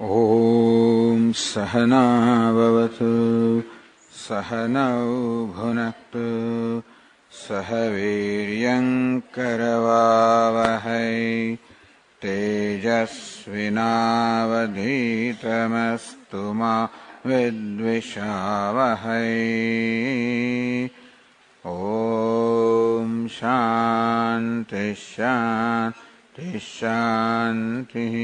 ॐ सहनाववतु सहनौ भुनक्तु सह वीर्यङ्करवावहै तेजस्विनावधीतमस्तु मा विद्विषावहै। ॐ शान्ति शान्ति शान्तिः।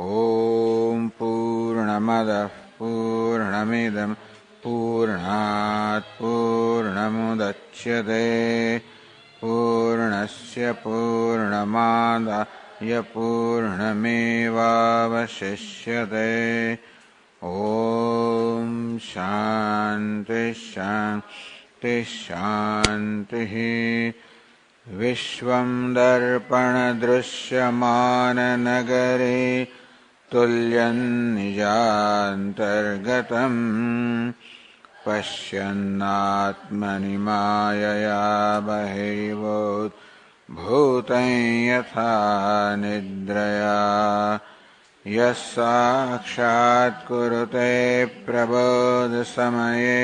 ॐ पूर्णमदः पूर्णमिदं पूर्णात् पूर्णमुदच्यते पूर्णस्य पूर्णमादाय पूर्णमेवावशिष्यते। ॐ शान्ति शान्ति शान्तिः। विश्वं दर्पणदृश्यमाननगरे तुल्यं निजान्तर्गतम् पश्यन्नात्मनि मायया बहिर्भूतं यथा निद्रया। यः साक्षात् कुरुते प्रबोधसमये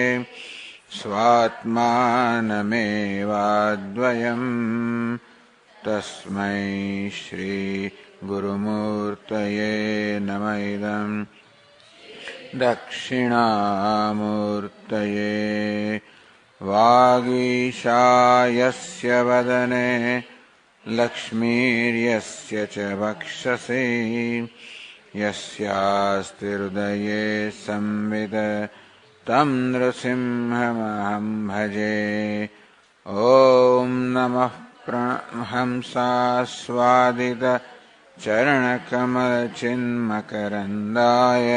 स्वात्मानमेवाद्वयम् तस्मै श्री गुरुमूर्तये नमः। इदं दक्षिणामूर्तये। वागीशायस्य वदने लक्ष्मीर्यस्य च वक्षसि यस्यास्ति हृदये संवित् तं नृसिंहमहं भजे। ॐ नमः हंसास्वादित चरणकमलचिन्मकरन्दाय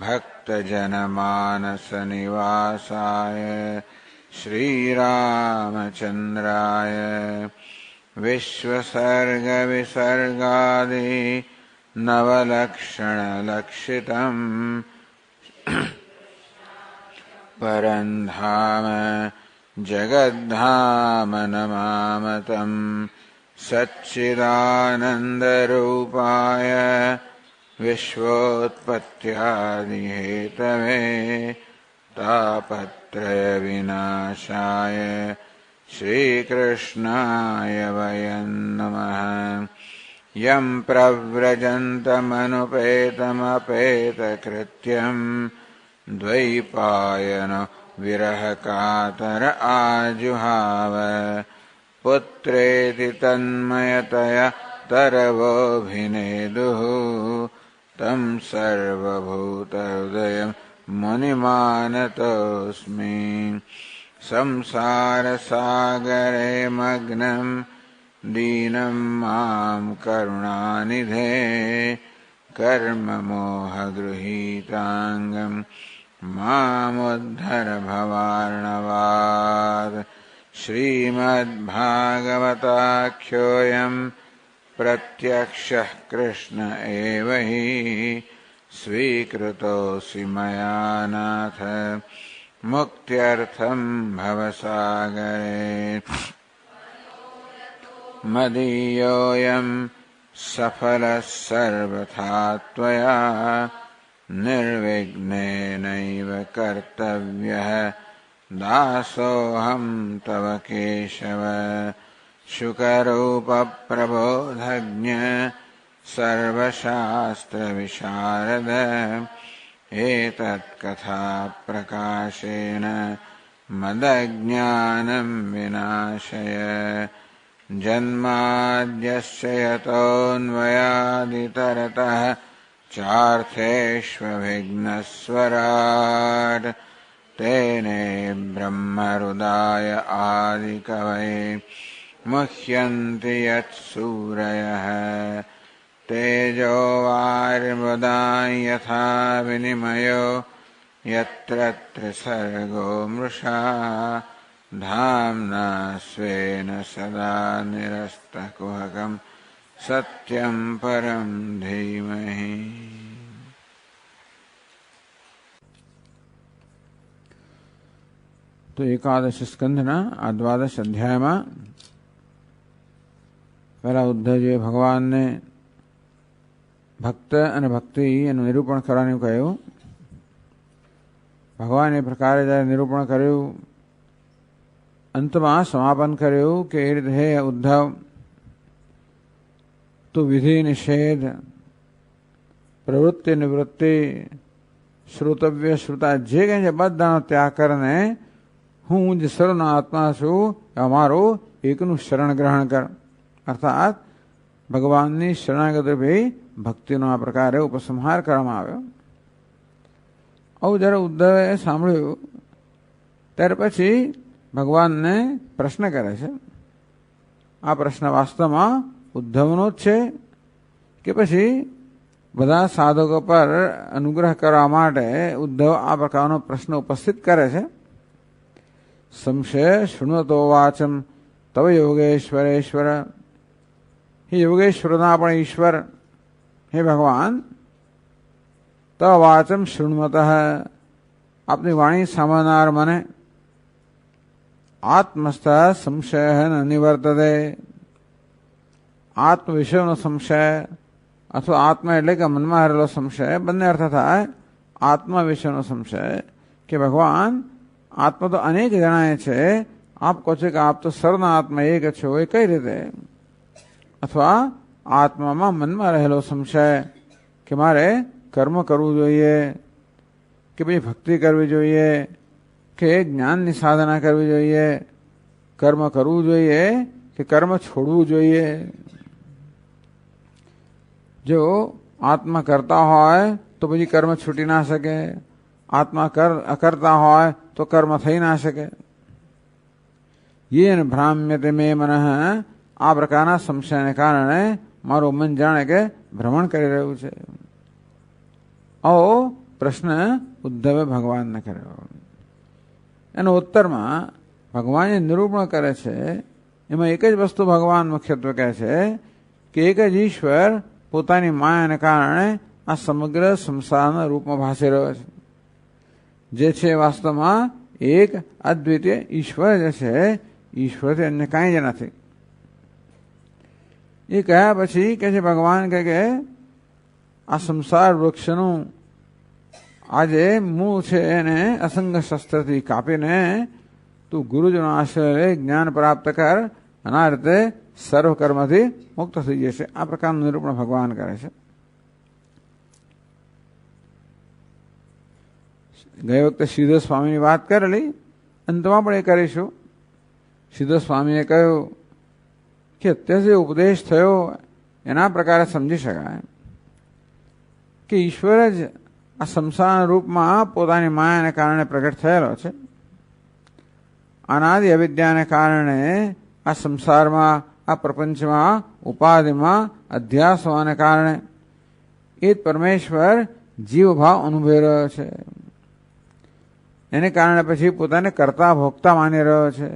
भक्तजनमानसनिवासाय श्रीरामचन्द्राय विश्वसर्गविसर्गादि नवलक्षणलक्षितम् परन्धाम जगद्धाम नमामतं सच्चिदानन्दरूपाय विश्वोत्पत्त्यादिहेतवे तापत्रयविनाशाय श्रीकृष्णाय वयं नमः। यं प्रव्रजन्तमनुपेतमपेतकृत्यम् द्वैपायनो विरहकातर आजुहाव पुत्रेति तन्मयतया तरवोऽभिनेदुः तं सर्वभूतहृदयं मुनिमानतोऽस्मि। संसारसागरे मग्नं दीनं मां करुणानिधे कर्ममोहगृहीताङ्गं मामुद्धर भवार्णवात्। श्रीमद्भागवताख्योऽयं प्रत्यक्षः कृष्ण एव हि स्वीकृतोऽसि मया नाथ मुक्त्यर्थं भवसागरे। मदीयोऽयं सफलः सर्वथा त्वया निर्विघ्नेनैव कर्तव्यः दासोऽहं तव केशव। शुकरूपप्रबोधज्ञ सर्वशास्त्रविशारद एतत्कथाप्रकाशेन मदज्ञानं विनाशय। जन्माद्यस्य यतोऽन्वयादितरतः चार्थेष्वभिघ्नस्वराट् तेने ब्रह्महृदाय आदिकवये मुह्यन्ति यत्सूरयः। तेजो वारिमृदां यथा विनिमयो यत्र त्रिसर्गो मृषा धाम्ना स्वेन सदा निरस्तकुहकं सत्यं परं धीमहि। તો એકાદશ સ્કંધના આ દ્વાદશ અધ્યાયમાં પહેલા ઉદ્ધવજીએ ભગવાનને ભક્ત અને ભક્તિ એનું નિરૂપણ કરવાનું કહ્યું. ભગવાન એ પ્રકારે જ્યારે નિરૂપણ કર્યું, અંતમાં સમાપન કર્યું કે એ રીતે હે ઉદ્ધવ, તો વિધિ નિષેધ, પ્રવૃત્તિ નિવૃત્તિ, શ્રોતવ્ય શ્રુતા જે કંઈ છે બધાનો ત્યાગ કરીને હું જે સર્વનો આત્મા છું અમારો એકનું શરણ ગ્રહણ કર. અર્થાત ભગવાનની શરણાગત રૂપે ભક્તિનો આ પ્રકારે ઉપસંહાર કરવામાં આવ્યો. આવું જ્યારે ઉદ્ધવે સાંભળ્યું ત્યાર પછી ભગવાનને પ્રશ્ન કરે છે. આ પ્રશ્ન વાસ્તવમાં ઉદ્ધવનો જ છે કે પછી બધા સાધકો પર અનુગ્રહ કરવા માટે ઉદ્ધવ આ પ્રકારનો પ્રશ્ન ઉપસ્થિત કરે છે. સંશય શૃણવતો વાચમ તવ યોગેશ્વરેશ્વર, હે યોગેશ્વરના પણ ઈશ્વર, હે ભગવાન, તવ વાચમ શૃણવત, આપની વાણી સાંભળનાર મને આત્મસ્થ સંશય ન નિવર્તતે, આત્મ વિષયનો સંશય અથવા આત્મા એટલે કે મનમાં રહેલો સંશય, બંને અર્થ થાય. આત્મા વિષયનો સંશય કે ભગવાન આત્મા તો અનેક જણાય છે, આપ કહો છો કે આપ તો સર્વના આત્મા એક છો, એ કઈ રીતે? અથવા આત્મામાં મનમાં રહેલો સંશય કે મારે કર્મ કરવું જોઈએ કે પછી ભક્તિ કરવી જોઈએ કે જ્ઞાનની સાધના કરવી જોઈએ, કર્મ કરવું જોઈએ કે કર્મ છોડવું જોઈએ. જો આત્મા કરતા હોય તો પછી કર્મ છૂટી ના શકે, આત્મા અકર્તા હોય તો કર્મ થઈ ના શકે. યેન ભ્રામ્યતે મે મનઃ, આ પ્રકારના સંશયને કારણે મારું મન જાણે કે ભ્રમણ કરી રહ્યું છે. આવો પ્રશ્ન ઉદ્ધવે ભગવાનને કર્યો. એનો ઉત્તરમાં ભગવાન નિરૂપણ કરે છે. એમાં એક જ વસ્તુ ભગવાન મુખ્યત્વે કહે છે કે એક જ ઈશ્વર પોતાની માયાને કારણે આ સમગ્ર સંસારના રૂપમાં ભાસી રહ્યો છે. જે છે વાસ્તવમાં એક અદ્વિતીય ઈશ્વર જે છે, ઈશ્વરથી અન્ય કાંઈ જ નથી. એ કહ્યા પછી કે છે ભગવાન કહે કે આ સંસાર વૃક્ષનું આજે મૂળ છે એને અસંગ શસ્ત્રથી કાપીને તું ગુરુજનો આશ્રય લે, જ્ઞાન પ્રાપ્ત કર, અને આ રીતે સર્વ કર્મથી મુક્ત થઈ જશે. આ પ્રકારનું નિરૂપણ ભગવાન કરે છે. ગઈ વખતે સિદ્ધ સ્વામીની વાત કરેલી, અંતમાં પણ એ કરીશું. સિદ્ધ સ્વામીએ કહ્યું કે અત્યારે જે ઉપદેશ થયો એના પ્રકારે સમજી શકાય કે ઈશ્વર જ આ સંસારના રૂપમાં પોતાની માયાને કારણે પ્રગટ થયેલો છે. અનાદિ અવિદ્યાને કારણે આ સંસારમાં, આ પ્રપંચમાં, ઉપાધિમાં અધ્યાસ હોવાને કારણે એ જ પરમેશ્વર જીવભાવ અનુભવી રહ્યો છે. એને કારણે પછી પોતાને કર્તા ભોગતા માની રહ્યો છે.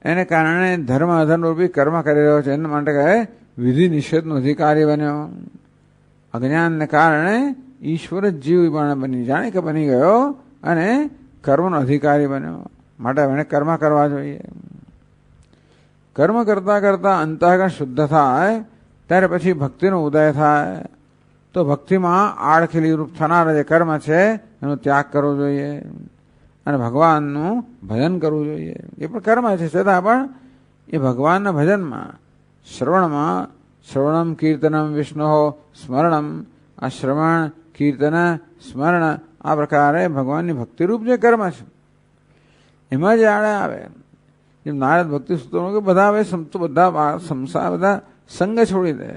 એને કારણે ધર્મ અધર્મ રૂપી કર્મ કરી રહ્યો છે. એના માટે કહે વિધિ નિષેધનો અધિકારી બન્યો. અજ્ઞાનને કારણે ઈશ્વર જ જીવ બની જાણે કે બની ગયો અને કર્મનો અધિકારી બન્યો. માટે એને કર્મ કરવા જોઈએ. કર્મ કરતા કરતા અંતઃકરણ શુદ્ધ થાય ત્યારે પછી ભક્તિનો ઉદય થાય. તો ભક્તિમાં આડખીલી રૂપ થનારા જે કર્મ છે એનો ત્યાગ કરવો જોઈએ અને ભગવાનનું ભજન કરવું જોઈએ. એ પણ કર્મ છે, છતાં પણ એ ભગવાનના ભજનમાં, શ્રવણમ કીર્તનમ વિષ્ણુ સ્મરણમ, આ શ્રવણ કીર્તન સ્મરણ આ પ્રકારે ભગવાનની ભક્તિરૂપ જે કર્મ છે એમાં જ આડે આવે. જેમ નારદ ભક્તિ સૂત્રોમાં કે બધા હવે બધા સંસાર, બધા સંગ છોડી દે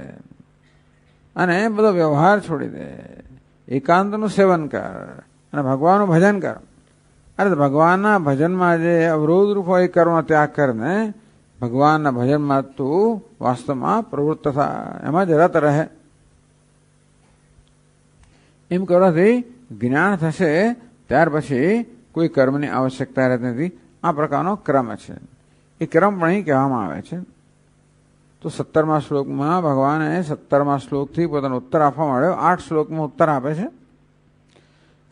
અને બધો વ્યવહાર છોડી દે, એકાંતનું સેવન કર અને ભગવાનનું ભજન કર. અરે ભગવાનના ભજનમાં જે અવરોધરૂપ હોય એ કર્મ ત્યાગ કરીને ભગવાનના ભજનમાં તું વાસ્તવમાં પ્રવૃત્ત થાય, એમાં જ રત રહે. એમ કરવાથી જ્ઞાન થશે, ત્યાર પછી કોઈ કર્મની આવશ્યકતા રહેતી નથી. આ પ્રકારનો ક્રમ છે. એ ક્રમ પણ અહીં કહેવામાં આવે છે. તો 17મા શ્લોકમાં ભગવાને 17મા શ્લોકથી પોતાનો ઉત્તર આપવા માંડ્યો. 8 શ્લોકમાં ઉત્તર આપે છે.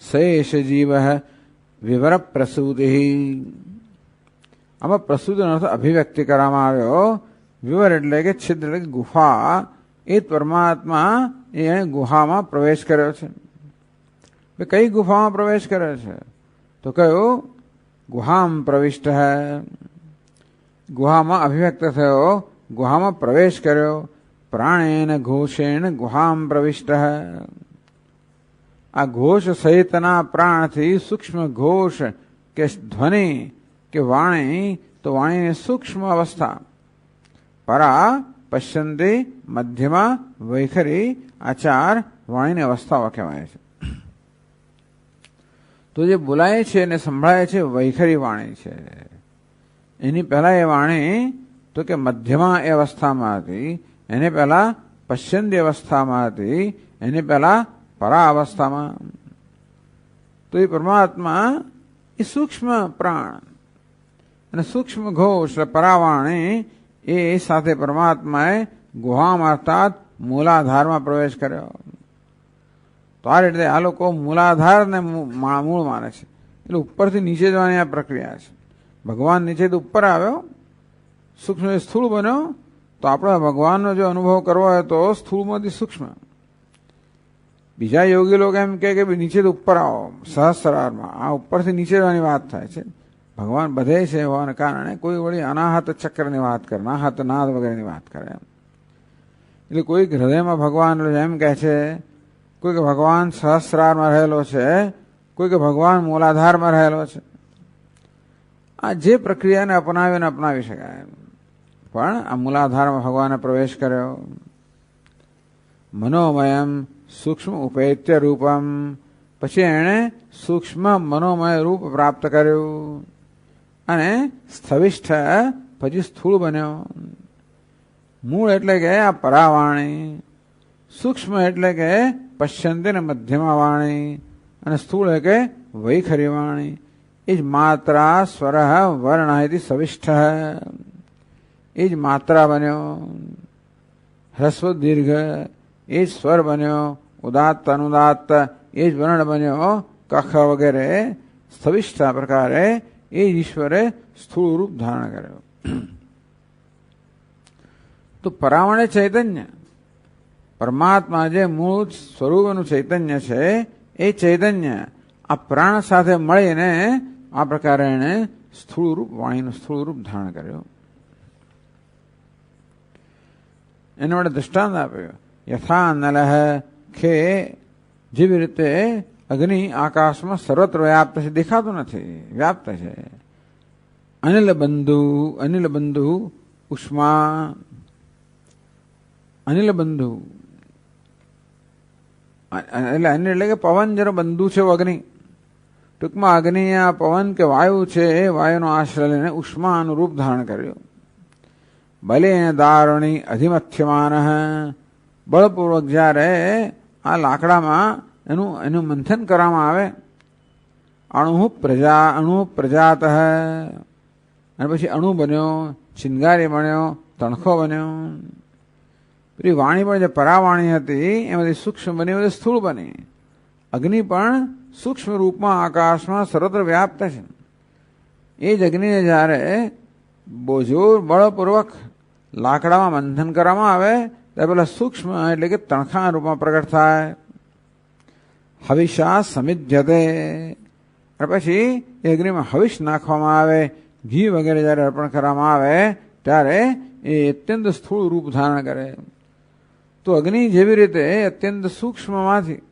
શેષ જીવ વિવર પ્રસૂતિ. આમાં પ્રસૂતિનો અર્થ અભિવ્યક્તિ કરવામાં આવ્યો. વિવર એટલે કે છિદ્ર એટલે કે ગુફા. એ પરમાત્મા એણે ગુહામાં પ્રવેશ કર્યો છે. કઈ ગુફામાં પ્રવેશ કર્યો છે? તો કયું? ગુહામ પ્રવિષ્ટ હૈ. ગુહામાં અભિવ્યક્ત થયો, ગુહામાં પ્રવેશ કર્યો. પ્રાણેન ઘોષેણ ગુહામ પ્રવિષ્ટ હૈ. આ ઘોષ સહિતના પ્રાણથી સૂક્ષ્મ ઘોષ કે ધ્વનિ કે વાણી, તો વાણીની સૂક્ષ્મ અવસ્થા. પરા પશ્યંતી, મધ્યમાં વૈખરી, આ ચાર વાણીની અવસ્થાઓ કહેવાય છે. તો જે બોલાય છે અને સંભળાય છે વૈખરી વાણી છે. એની પહેલા એ વાણી તો કે મધ્યમાં એ અવસ્થામાં હતી, એને પહેલા પશ્યંતી અવસ્થામાં હતી, એની પહેલા પરા અવસ્થામાં. તો એ પરમાત્મા એ સૂક્ષ્મ પ્રાણ અને સૂક્ષ્મ ઘોષ પરાવાણી એ સાથે પરમાત્માએ ગુહામાં અર્થાત મૂલાધારમાં પ્રવેશ કર્યો. તો આ રીતે આ લોકો મૂલાધારને મૂળ માને છે, એટલે ઉપરથી નીચે જવાની આ પ્રક્રિયા છે. ભગવાન નીચેથી ઉપર આવ્યો, સૂક્ષ્મ સ્થૂળ બન્યો, તો આપણે ભગવાનનો જો અનુભવ કરવો હોય તો સ્થૂળમાંથી સૂક્ષ્મ. બીજા યોગી લોકો એમ કે નીચેથી ઉપર આવો સહસ્રારમાં, આ ઉપરથી નીચે જવાની વાત થાય છે. ભગવાન બધે છે હોવાને કારણે કોઈ વળી અનાહત ચક્રની વાત કરે, અનાહત નાદ વગેરેની વાત કરે. એટલે કોઈક હૃદયમાં ભગવાન એમ કહે છે, કોઈ કે ભગવાન સહસ્રારમાં રહેલો છે, કોઈ કે ભગવાન મૂલાધારમાં રહેલો છે. આ જે પ્રક્રિયાને અપનાવીને અપનાવી શકાય. પણ આ મૂલાધારમાં ભગવાને પ્રવેશ કર્યો. મનોમયમ સૂક્ષ્મ ઉપેત્ય રૂપમ, પછી એણે સૂક્ષ્મ મનોમય રૂપ પ્રાપ્ત કર્યું અને સ્થવિષ્ઠ પછી સ્થૂળ બન્યો. મૂળ એટલે કે આ પરાવાણી, સૂક્ષ્મ એટલે કે પશ્યંતી ને મધ્યમા વાણી, અને સ્થૂળ એટલે કે વૈખરી વાણી. એ જ માત્રા સ્વર વર્ણ સવિષ્ઠ, એ જ માત્રા બન્યો. હ્રસ્વ દીર્ઘ એ જ સ્વર બન્યો. ઉદાત્ત અનુદાત્ત એ જ વર્ણ બન્યો. કખ વગેરે સ્થવિષ્ઠ પ્રકારે એ જ ઈશ્વરે સ્થૂળ રૂપ ધારણ કર્યો. તો પરાવણે ચૈતન્ય, પરમાત્મા જે મૂળ સ્વરૂપનું ચૈતન્ય છે, એ ચૈતન્ય આ પ્રાણ સાથે મળીને આ પ્રકારે એને સ્થૂળ રૂપ વાણીનું સ્થૂળ રૂપ ધારણ કર્યું. એને વડે દૃષ્ટાંત આપ્યું. યથા નલહ, કે જેવી રીતે અગ્નિ આકાશમાં સર્વત્ર વ્યાપ્ત છે, દેખાતું નથી, વ્યાપ્ત છે. અનિલ બંધુ ઉષ્મા, અનિલ બંધુ એટલે અનિલ એટલે કે પવન જેનો બંધુ છે અગ્નિ. ટૂંકમાં અગ્નિ આ પવન કે વાયુ છે, એ વાયુનો આશ્રય લઈને ઉષ્માનું રૂપ ધારણ કર્યું. બલેન દારુણી અધિમથ્યમાન, બળપૂર્વક જ્યારે આ લાકડામાં એનું મંથન કરવામાં આવે. અણુ પ્રજાત, અને પછી અણુ બન્યો, ચિનગારી બન્યો, તણખો બન્યો. પેલી વાણી પણ જે પરાવાણી હતી એમાંથી સૂક્ષ્મ બની, એમાંથી સ્થૂળ બની. અગ્નિ પણ સૂક્ષ્મ રૂપમાં આકાશમાં સર્વત્ર વ્યાપ્ત છે. એ જ અગ્નિને જ્યારે બોજોર બળપૂર્વક લાકડામાં મંથન કરવામાં આવે ત્યારે પેલા સૂક્ષ્મ એટલે કે તણખા રૂપમાં પ્રગટ થાય. હવિષા સમિધ્યતે, અને પછી એ અગ્નિમાં હવિષ નાખવામાં આવે, ઘી વગેરે જ્યારે અર્પણ કરવામાં આવે ત્યારે એ અત્યંત સ્થૂળ રૂપ ધારણ કરે. તો અગ્નિ જેવી રીતે અત્યંત સૂક્ષ્મમાંથી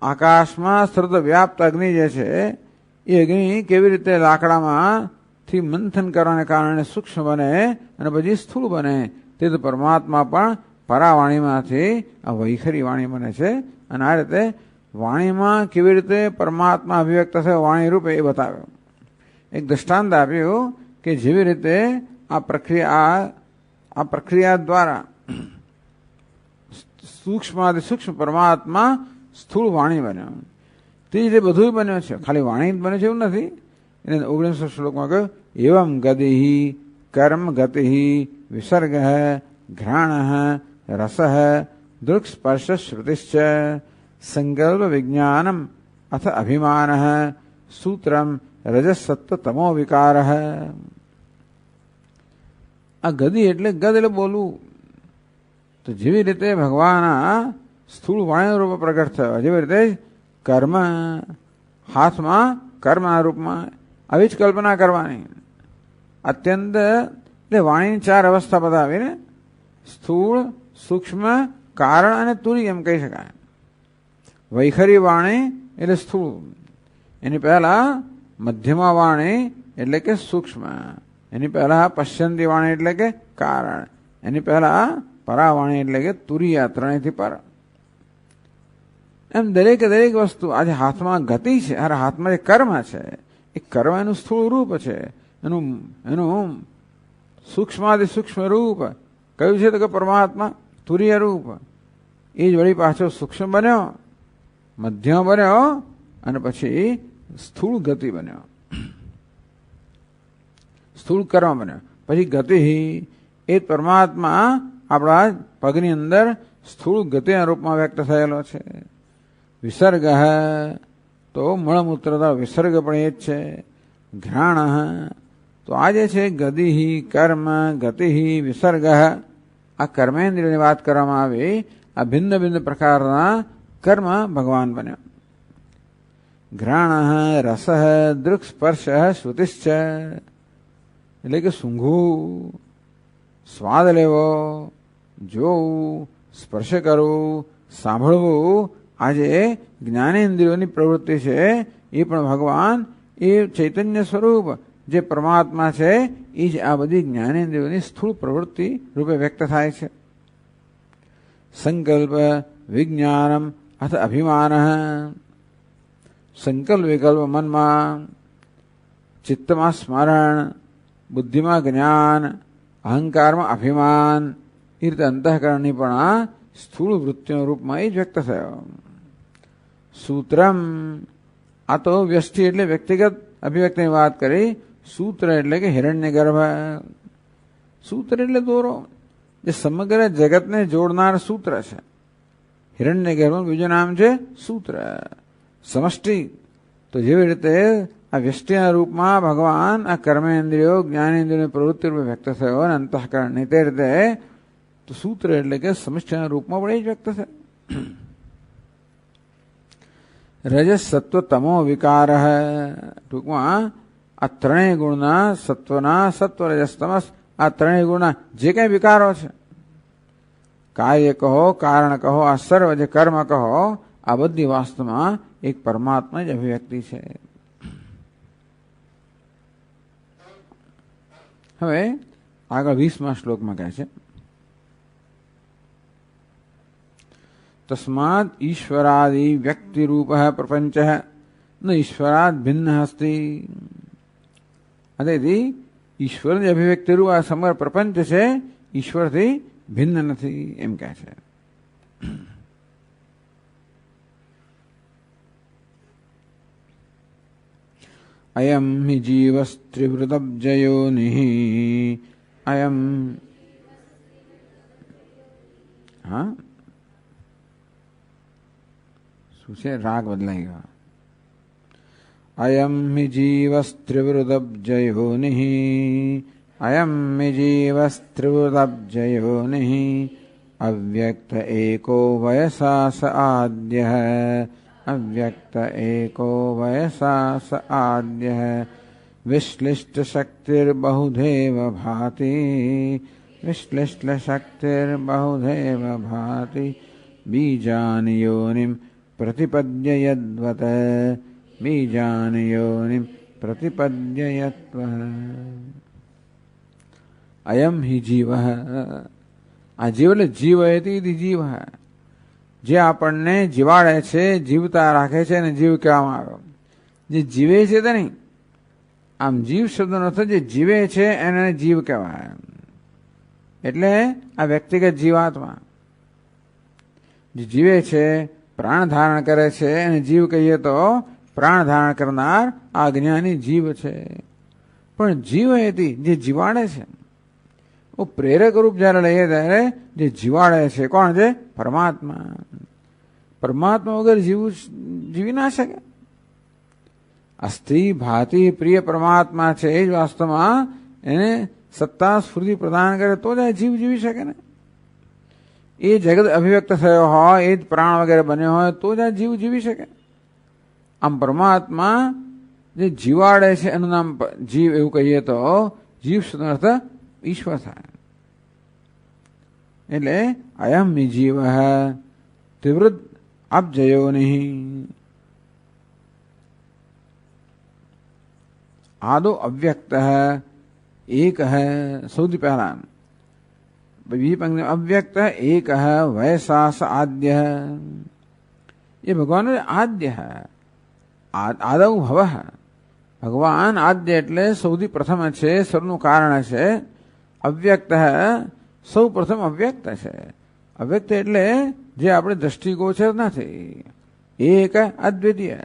આકાશમાં સર્વ વ્યાપ્ત અગ્નિ જે છે, એ અગ્નિ કેવી રીતે લાકડામાંથી મંથન કરવાને કારણે સૂક્ષ્મ બને અને પછી સ્થૂળ બને, તે તો પરમાત્મા પણ પરાવાણીમાંથી આ વૈખરી વાણી બને છે. અને આ રીતે વાણીમાં કેવી રીતે પરમાત્મા અભિવ્યક્ત થયો વાણી રૂપે એ બતાવ્યો. એક દૃષ્ટાંત આપ્યું કે જેવી રીતે આ પ્રક્રિયા દ્વારા સૂક્ષ્માથી સૂક્ષ્મ પરમાત્મા સ્થૂળ વાણી બન્યો. તે જ રીતે બધું બન્યો છે, ખાલી વાણી જ બને છે એવું નથી. એને 19 શ્લોકમાં કહ્યું, એવમ ગતિ કર્મ ગતિ વિસર્ગ ઘ્રાણ રસ દૃક સ્પર્શ શ્રુતિશ્ચ સંકલ્પ વિજ્ઞાનમ અથ અભિમાન સૂત્રમ રજસત્વ તમો વિકાર. આ ગતિ એટલે ગદ એટલે બોલવું. તો જેવી રીતે ભગવાન સ્થૂળ વાણી રૂપે પ્રગટ થયો. જેવી રીતે કર્મ, હાથમાં કર્મના રૂપમાં આવી જ કલ્પના કરવાની. અત્યંત એટલે વાણીની 4 અવસ્થા બતાવીને સ્થૂળ, સૂક્ષ્મ, કારણ અને તુરી એમ કહી શકાય. વૈખરી વાણી એટલે સ્થૂળ, એની પહેલા મધ્યમા વાણી એટલે કે સૂક્ષ્મ, એની પહેલા પશ્ચંતી વાણી એટલે કે કારણ, એની પહેલા પરાવાણી એટલે કે તુરિયા, ત્રણેયથી પર. એમ દરેક વસ્તુ આજે હાથમાં ગતિ છે, હાથમાં જે કર્મ છે એ કર્મ એનું સ્થૂળ રૂપ છે, એનું સૂક્ષ્માદિ સૂક્ષ્મ રૂપ કયું છે તો કે પરમાત્મા તુર્ય રૂપ. એ જ વળી પાછો સૂક્ષ્મ બન્યો, મધ્યમ બન્યો અને પછી સ્થૂળ ગતિ બન્યો, સ્થૂળ કર્મ બન્યો. પછી ગતિ એ પરમાત્મા આપણા પગની અંદર સ્થૂળ ગતિના રૂપમાં વ્યક્ત થયેલો છે. વિસર્ગ તો મળમૂત્ર વિસર્ગ પણ એ જ છે. ઘ્રાણ તો આ જે છે ગતિ, કર્મ, ગતિ, વિસર્ગ, આ કર્મેન્દ્રિયની વાત કરવામાં આવી. આ ભિન્ન ભિન્ન પ્રકારના કર્મ ભગવાન બન્યા. ઘ્રાણ, રસ, દૃક, સ્પર્શ, શ્રુતિશ્ચ એટલે કે સૂંઘવું, સ્વાદ લેવો, જોવું, સ્પર્શ કરવું, સાંભળવું, આજે જ્ઞાનેન્દ્રિયોની પ્રવૃત્તિ છે એ પણ ભગવાન એ ચૈતન્ય સ્વરૂપ જે પરમાત્મા છે એ જ આ બધી જ્ઞાનેન્દ્રિયોની સ્થૂળ પ્રવૃત્તિ રૂપે વ્યક્ત થાય છે. સંકલ્પ, વિજ્ઞાનમ અથ અભિમાન, સંકલ્પ વિકલ્પ મનમાં, ચિત્તમાં સ્મરણ, બુદ્ધિમાં જ્ઞાન, અહંકારમાં અભિમાન, એ રીતે અંતઃકરણની પણ આ સ્થૂળ વૃત્તિના રૂપમાં એ જ વ્યક્ત થયો. સૂત્રમ, આ તો વ્યષ્ટિ એટલે વ્યક્તિગત અભિવ્યક્તિની વાત કરી. સૂત્ર એટલે કે હિરણ્ય ગર્ભ. સૂત્ર એટલે દોરો, જે સમગ્ર જગતને જોડનાર સૂત્ર છે. હિરણ્ય ગર્ભનું બીજું નામ છે સૂત્ર, સમષ્ટિ. તો જેવી રીતે આ વ્યષ્ટિના રૂપમાં ભગવાન આ કર્મેન્દ્રિયો, જ્ઞાનેન્દ્રિયોની પ્રવૃત્તિ રૂપે વ્યક્ત થયો અને અંતઃકરણની તે રીતે તો સૂત્ર એટલે કે સમષ્ટિના રૂપમાં પણ એ જ વ્યક્ત થયો. રજસ, સત્વ, તમો વિકાર, ટૂંકમાં આ ત્રણેય ગુણના સત્વના, સત્વ, રજસ, તમસ, આ ત્રણેય ગુણના જે કંઈ વિકારો છે, કાર્ય કહો, કારણ કહો, આ સર્વ જે કર્મ કહો, આ બધી વાસ્તવમાં એક પરમાત્મા જ અભિવ્યક્તિ છે. હવે આગળ 20મા શ્લોકમાં કહે છે તસ્માદ ઈશ્વરાદિ વ્યક્તિરૂપ પ્રપંચ ન ઈશ્વરાદ ભિન્ન અસ્તિ. તેથી ઈશ્વરની અભિવ્યક્તિરૂપ આ સમગ્ર પ્રપંચ છે ઈશ્વરથી ભિન્ન નથી એમ કહે છે. અયમ હિ જીવસ્ત્રિવૃતબ્જયોનિ અયમ શું છે રાગ બદલાઈ ગયો. અયમ હિ જીવસ્ત્રિવૃતબ્જયોનિ અયમ હિ જીવસ્ત્રિવૃતબ્જયોનિ અવ્યક્ત એકો વયસા સ આદ્યઃ અવ્યક્ત એકો વયસા સ આદ્યઃ વિશ્લિષ્ટ શક્તિર્બહુધેવ ભાતિ વિશ્લિષ્ટ શક્તિર્બહુધેવ ભાતિ બીજાનિ યોનિમ પ્રતિપદ્ય યદ્વત બીજાનિ યોનિમ પ્રતિપદ્ય યત્વ. અયમ હિ જીવ, આ જીવ એટલે જીવ હતી જીવ, જે આપણને જીવાડે છે, જીવતા રાખે છે અને જીવ કહેવામાં આવ્યો. જે જીવે છે તે નહીં, આમ જીવ શબ્દનો અર્થ જે જીવે છે એને જીવ કહેવાય. એટલે આ વ્યક્તિગત જીવાત્મા જે જીવે છે, પ્રાણ ધારણ કરે છે અને જીવ કહીએ તો પ્રાણ ધારણ કરનાર આ જ્ઞાની જીવ છે. પણ જીવ હતી જે જીવાડે છે, પ્રેરક રૂપ જયારે લઈએ ત્યારે જે જીવાડે છે કોણ છે? પરમાત્મા. પરમાત્મા વગર જીવી ના શકે. અસ્થિ ભાતિ પ્રિય પરમાત્મા છે એ જ વાસ્તવમાં એને સત્તા સ્ફૂર્તિ પ્રદાન કરે તો જ જીવ જીવી શકે ને. એ જગત અભિવ્યક્ત થયો હોય, એ જ પ્રાણ વગેરે બન્યો હોય તો જ આ જીવ જીવી શકે. આમ પરમાત્મા જે જીવાડે છે એનું નામ જીવ એવું કહીએ તો જીવ શબ્દનો અર્થ ઈશ્વર થાય. એટલે અયમ જીવ ત્રિવૃત અબજયો નહીં. આદો અવ્યક્ત એક હૈ. સૌથી પહેલા બીજી પંક્તિ અવ્યક્ત એક હૈ વૈસાસ આદ્ય. એ ભગવાન આદ્ય હૈ. આદૌ ભવ. ભગવાન આદ્ય એટલે સૌથી પ્રથમ છે, સર્વનું કારણ છે. અવ્યક્ત સૌ પ્રથમ અવ્યક્ત છે. અવ્યક્ત એટલે જે આપણે દ્રષ્ટિગોચર નથી. એક અદ્વિતીય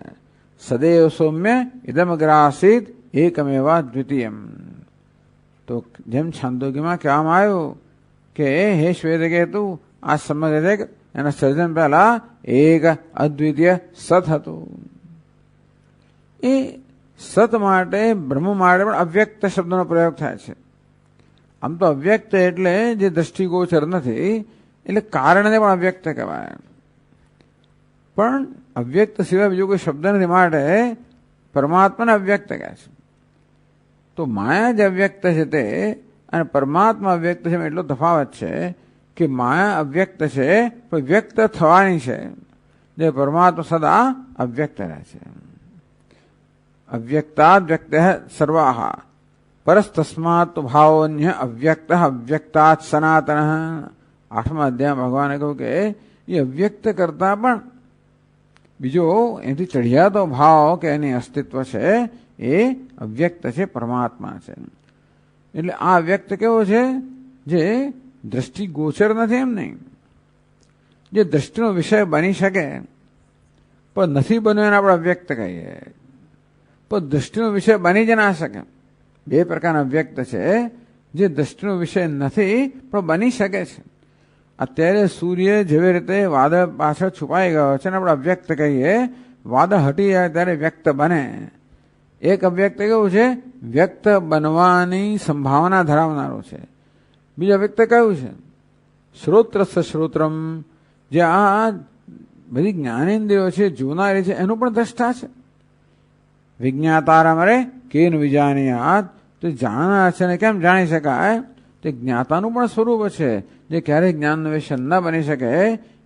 સદૈવ સૌમ્ય ઇદમગ્રાસિત એકમેવા દ્વિતીયમ. તો જેમ છાંદોગ્યમાં કહેવામાં આવ્યું કે હે શ્વેતકેતુ, આ સમગ્ર જગત એના સર્જન પહેલા એક અદ્વિતીય સત હતું. એ સત માટે બ્રહ્મ માટે પણ અવ્યક્ત શબ્દનો પ્રયોગ થાય છે. આમ તો અવ્યક્ત એટલે જે દ્રષ્ટિગોચર નથી, એટલે કારણને પણ અવ્યક્ત કહેવાય. પણ અવ્યક્ત સિવાય બીજો કોઈ શબ્દ નથી માટે પરમાત્માને અવ્યક્ત કહે છે. તો માયા જે અવ્યક્ત છે તે અને પરમાત્મા અવ્યક્ત છે એટલો તફાવત છે કે માયા અવ્યક્ત છે પણ વ્યક્ત થવાની છે, જે પરમાત્મા સદા અવ્યક્ત રહે છે. અવ્યક્તાદ વ્યક્ત સર્વાહ પરસ્તસ્માત ભાવોન્ય અવ્યક્ત અવ્યક્તાત સનાતન. 8મા અધ્યાયમાં ભગવાને કહ્યું કે એ અવ્યક્ત કરતા પણ બીજો એથી ચઢિયાતો ભાવ કે એની અસ્તિત્વ છે એ અવ્યક્ત છે, પરમાત્મા છે. એટલે આ અવ્યક્ત કેવો છે? જે દ્રષ્ટિ ગોચર નથી એમ નહીં, જે દ્રષ્ટિનો વિષય બની શકે પણ નથી બન્યો એને આપણે અવ્યક્ત કહીએ. પણ દ્રષ્ટિનો વિષય બની જ ના શકે. બે પ્રકારના અવ્યક્ત છે. જે દ્રષ્ટિનો વિષય નથી પણ બની શકે છે. અત્યારે સૂર્ય જેવી રીતે વાદળ પાછળ છુપાઈ ગયો છે ને આપણે અવ્યક્ત કહીએ, વાદળ હટી જાય ત્યારે વ્યક્ત બને. એક અવ્યક્ત કેવું છે? વ્યક્ત બનવાની સંભાવના ધરાવનારો છે. બીજું અવ્યક્ત કયું છે? શ્રોત્રસ્થ શ્રોત્રમ. જે આ બધી જ્ઞાનેન્દ્રિયો છે, જોનારી છે, એનું પણ દ્રષ્ટા છે. વિજ્ઞાતારમરે કેન વિજાનીયાત. તો જાણનાર છે ને કેમ જાણી શકાય? તે જ્ઞાતાનું પણ સ્વરૂપ છે, જે ક્યારેય જ્ઞાનનો વિષય ન બની શકે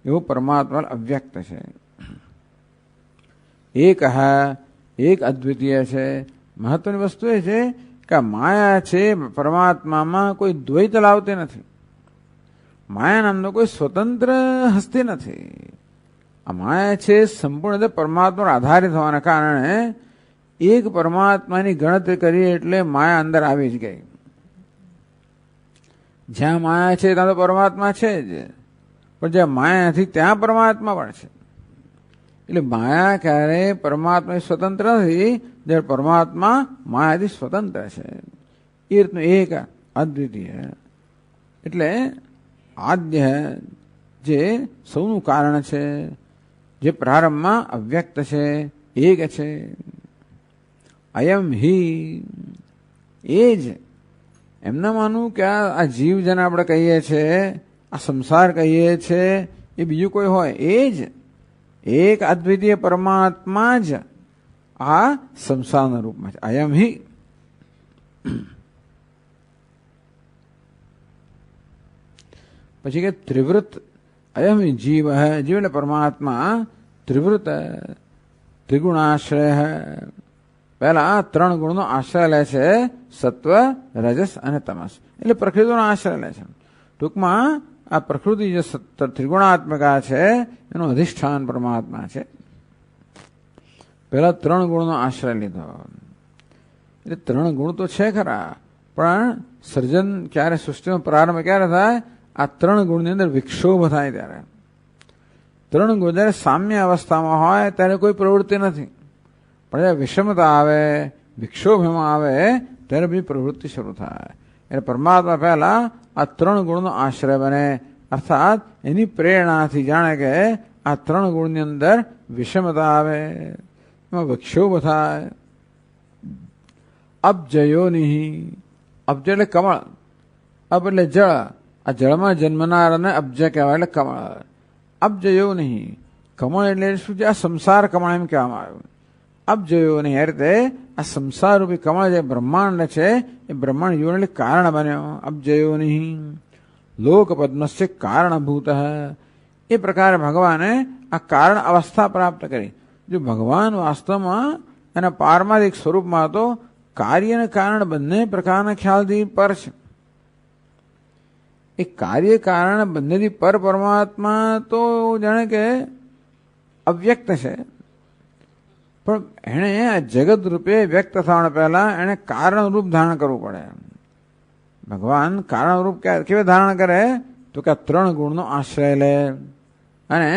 એવું પરમાત્મા અવ્યક્ત છે. એક અદ્વિતીય છે. મહત્વની વસ્તુ એ છે કે માયા છે પરમાત્મામાં કોઈ દ્વૈત લાવતી નથી. માયા નામનો કોઈ સ્વતંત્ર હસ્તી નથી. આ માયા છે સંપૂર્ણ રીતે પરમાત્મા આધારિત હોવાના કારણે એક પરમાત્માની ગણતરી કરીએ એટલે માયા અંદર આવી જ ગઈ. જ્યાં માયા છે ત્યાં તો પરમાત્મા છે જ, પણ જ્યાં માયા નથી ત્યાં પરમાત્મા પણ છે. એટલે માયા ક્યારેય પરમાત્મા સ્વતંત્ર નથી, જ્યારે પરમાત્મા માયાથી સ્વતંત્ર છે. એ રીતનું એક અદ્વિતીય એટલે આદ્ય જે સૌનું કારણ છે, જે પ્રારંભમાં અવ્યક્ત છે, એક છે. અયમ હિ એ જ એમના માનું કે આ જીવ જેને આપણે કહીએ છીએ, આ સંસાર કહીએ છીએ, એ બીજું કોઈ હોય એ જ એક અદ્વિતીય પરમાત્મા જ આ સંસારના રૂપમાં છે. અયમ હિ પછી કે ત્રિવૃત. અયમ જીવ જીવ એટલે પરમાત્મા ત્રિવૃત ત્રિગુણાશ્રય. પહેલા 3 ગુણનો આશ્રય લે છે, સત્વ, રજસ અને તમસ. એટલે પ્રકૃતિનો આશ્રય લે છે. ટૂંકમાં આ પ્રકૃતિ જે ત્રિગુણાત્મકા છે એનું અધિષ્ઠાન પરમાત્મા છે. પહેલા 3 ગુણનો આશ્રય લીધો. એટલે 3 ગુણ તો છે ખરા, પણ સર્જન ક્યારે, સૃષ્ટિનો પ્રારંભ ક્યારે થાય? આ 3 ગુણની અંદર વિક્ષોભ થાય ત્યારે. 3 ગુણ જયારે સામ્ય અવસ્થામાં હોય ત્યારે કોઈ પ્રવૃત્તિ નથી, પણ જયારે વિષમતા આવે, વિક્ષોભ એમાં આવે ત્યારે બી પ્રવૃત્તિ શરૂ થાય. એટલે પરમાત્મા પહેલા આ 3 ગુણનો આશ્રય બને, અર્થાત એની પ્રેરણાથી જાણે કે આ 3 ગુણની અંદર વિષમતા આવે, એમાં વિક્ષોભ થાય. અબજયો નહીં. અબજ એટલે કમળ, અબ એટલે જળ આ જળમાં જન્મનાર અને અબ્જ કહેવાય, એટલે કમળ. અબ્જ એવું નહીં, કમળ એટલે શું છે? આ સંસાર કમળ એમ કહેવામાં આવ્યું. અબ્જ એવું નહીં. એ રીતે આ સંસાર રૂપી કમળ જે બ્રહ્માંડ છે એ બ્રહ્માંડ જીવન એટલે કારણ બન્યો. અબ્જ એવું નહીં. લોક પદ્મસ્ય કારણભૂત. એ પ્રકારે ભગવાને આ કારણ અવસ્થા પ્રાપ્ત કરી. જો ભગવાન વાસ્તવમાં એના પારમાર્થિક સ્વરૂપમાં તો કાર્ય અને કારણ બંને પ્રકારના ખ્યાલથી પર છે. એ કાર્ય કારણ બંનેથી પર પરમાત્મા તો જાણે કે અવ્યક્ત છે, પણ એણે આ જગત રૂપે વ્યક્ત થવાના પહેલા એણે કારણ રૂપ ધારણ કરવું પડે. ભગવાન કારણ રૂપ કેવી ધારણ કરે? તો કે 3 ગુણનો આશ્રય લે અને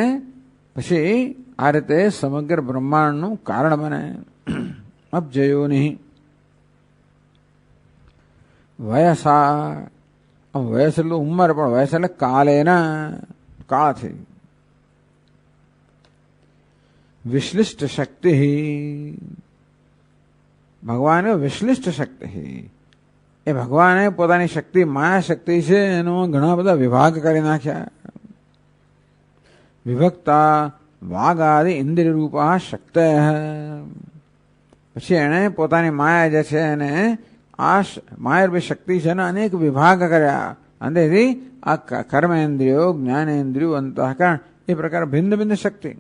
પછી આ રીતે સમગ્ર બ્રહ્માંડનું કારણ બને. અબ્જયો નહીં. વયસા, વયસ એટલે ઉંમર, પણ વયસ એટલે કાલે ના કાળથી. વિશ્લિષ્ટ શક્તિ, ભગવાને વિશ્લિષ્ટ શક્તિ, એ ભગવાને પોતાની શક્તિ માયા શક્તિ છે એનો ઘણા બધા વિભાગ કરી નાખ્યા. વિભક્તા વાગાદિ ઇન્દ્રિય રૂપા શક્તિ. પછી એણે પોતાની માયા જે છે એને આ માયારૂપી શક્તિ છે ને અનેક વિભાગ કર્યા. અંતેથી આ કર્મેન્દ્રિયો, જ્ઞાનેન્દ્રિયો, અંતઃકરણ એ પ્રકાર ભિન્ન ભિન્ન શક્તિ.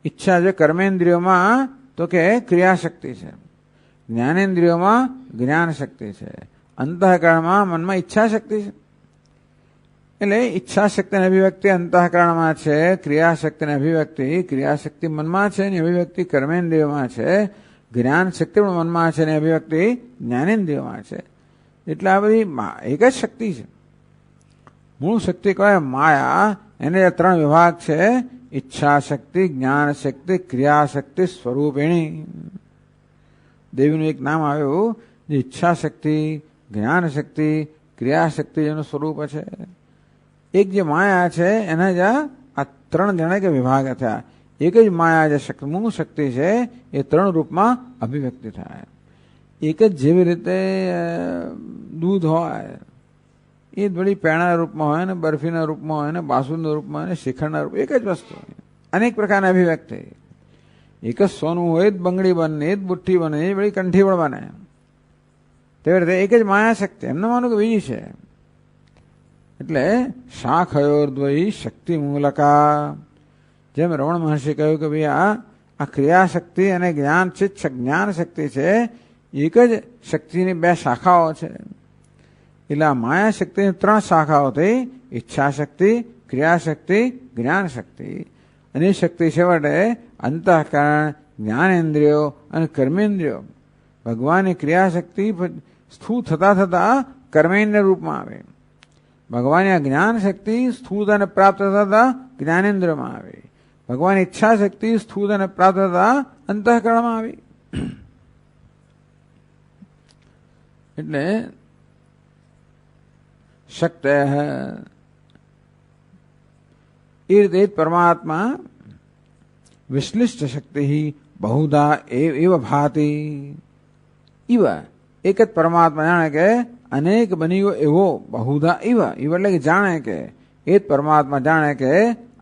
ઈચ્છા છે કર્મેન્દ્રિયોમાં તો કે ક્રિયાશક્તિ છે, જ્ઞાનેન્દ્રિયોમાં જ્ઞાન શક્તિ છે, અંતઃકરણમાં મનમાં ઈચ્છા શક્તિ છે. એટલે ઈચ્છા શક્તિની અભિવ્યક્તિ અંતઃકરણમાં છે, ક્રિયાશક્તિની અભિવ્યક્તિ ક્રિયાશક્તિ મનમાં છે, એની અભિવ્યક્તિ કર્મેન્દ્રિયોમાં છે, જ્ઞાન શક્તિ પણ મનમાં છે, એની અભિવ્યક્તિ જ્ઞાનેન્દ્રિયોમાં છે. એટલે આ બધી એક જ શક્તિ છે. મૂળ શક્તિ કહેવાય માયા. એને 3 વિભાગ છે: ઈચ્છા શક્તિ, જ્ઞાન શક્તિ, ક્રિયાશક્તિ સ્વરૂપિણી. દેવીનું એક નામ આવ્યું જે ઈચ્છા શક્તિ, જ્ઞાન શક્તિ, ક્રિયાશક્તિ જેનું સ્વરૂપ છે. એક જે માયા છે એના જ આ 3 જણા કે વિભાગ થયા. એક જ માયા જે શક્તિ મૂળ શક્તિ છે એ 3 રૂપમાં અભિવ્યક્તિ થાય. એક જ જેવી રીતે દૂધ હોય એ વળી પેણાના રૂપમાં હોય ને, બરફીના રૂપમાં હોય ને, બાસુંદના રૂપમાં હોય ને, શ્રીખંડના રૂપ, એક જ વસ્તુ હોય, અનેક પ્રકારની અભિવ્યક્તિ. એક જ સોનું હોય જ બંગડી બને, એ જ બુઠ્ઠી બને, એ વળી કંઠી પણ બને. તેવી રીતે એક જ માયા શક્તિ. એમને માનું કે બીજી છે. એટલે શાખયોર્દ્વયી શક્તિ મૂલકા. જેમ રમણ મહર્ષિ કહ્યું કે ભાઈ આ ક્રિયાશક્તિ અને જ્ઞાન શક્તિ છે, એક જ શક્તિની 2 શાખાઓ છે. એટલે આ માયા શક્તિની 3 શાખાઓ થઈ: ઈચ્છા શક્તિ, ક્રિયાશક્તિ, જ્ઞાન શક્તિ. અને એ શક્તિ છેવટે અંતઃકરણ, જ્ઞાનેન્દ્રિયો અને કર્મેન્દ્રિયો. ભગવાનની ક્રિયાશક્તિ સ્થૂળ થતા થતા કર્મેન્દ્રિય રૂપમાં આવે. ભગવાનની આ જ્ઞાન શક્તિ સ્થૂળ અને પ્રાપ્ત થતા જ્ઞાનેન્દ્રિયમાં આવે. ભગવાનની ઈચ્છા શક્તિ સ્થૂળ અને પ્રાપ્ત થતા અંતઃકરણમાં આવી. એટલે શક્તિ એ રીતે પરમાત્મા વિશ્લિષ્ટ શક્તિ બહુધા એવ ભાતિ. ઇવ એક જ પરમાત્મા જાણે કે અનેક બની ગયો એવો. બહુધા ઇવ, ઇવ એટલે કે જાણે કે એ જ પરમાત્મા જાણે કે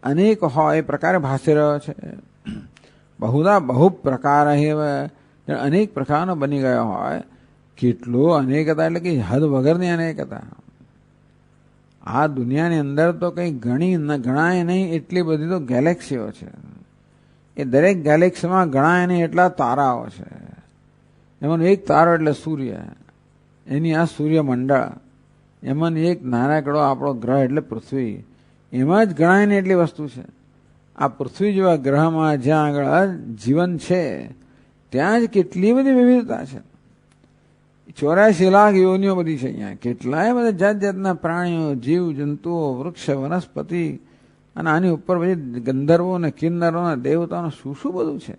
અનેક હોય એ પ્રકારે ભાસી રહ્યો છે. બહુધા બહુ પ્રકાર અનેક પ્રકારનો બની ગયો હોય. કેટલો અનેકતા એટલે કે હદ વગરની અનેકતા. આ દુનિયાની અંદર તો કંઈ ગણાય નહીં એટલી બધી તો ગેલેક્સીઓ છે. એ દરેક ગેલેક્સીમાં ગણાય નહીં એટલા તારાઓ છે. એમાંનો એક તારો એટલે સૂર્ય, એની આ સૂર્યમંડળ, એમાં એક નાનકડો આપણો ગ્રહ એટલે પૃથ્વી. એમાં જ ગણાય નહીં એટલી વસ્તુ છે. આ પૃથ્વી જેવા ગ્રહમાં જ્યાં આગળ જીવન છે ત્યાં જ કેટલી બધી વિવિધતા છે. 84 લાખ યોનિઓ બધી છે અહીંયા. કેટલાય બધા જાત જાતના પ્રાણીઓ, જીવ જંતુઓ, વૃક્ષ, વનસ્પતિ, અને આની ઉપર પછી ગંધર્વો ને કિન્નરો ને દેવતાઓને શું શું બધું છે.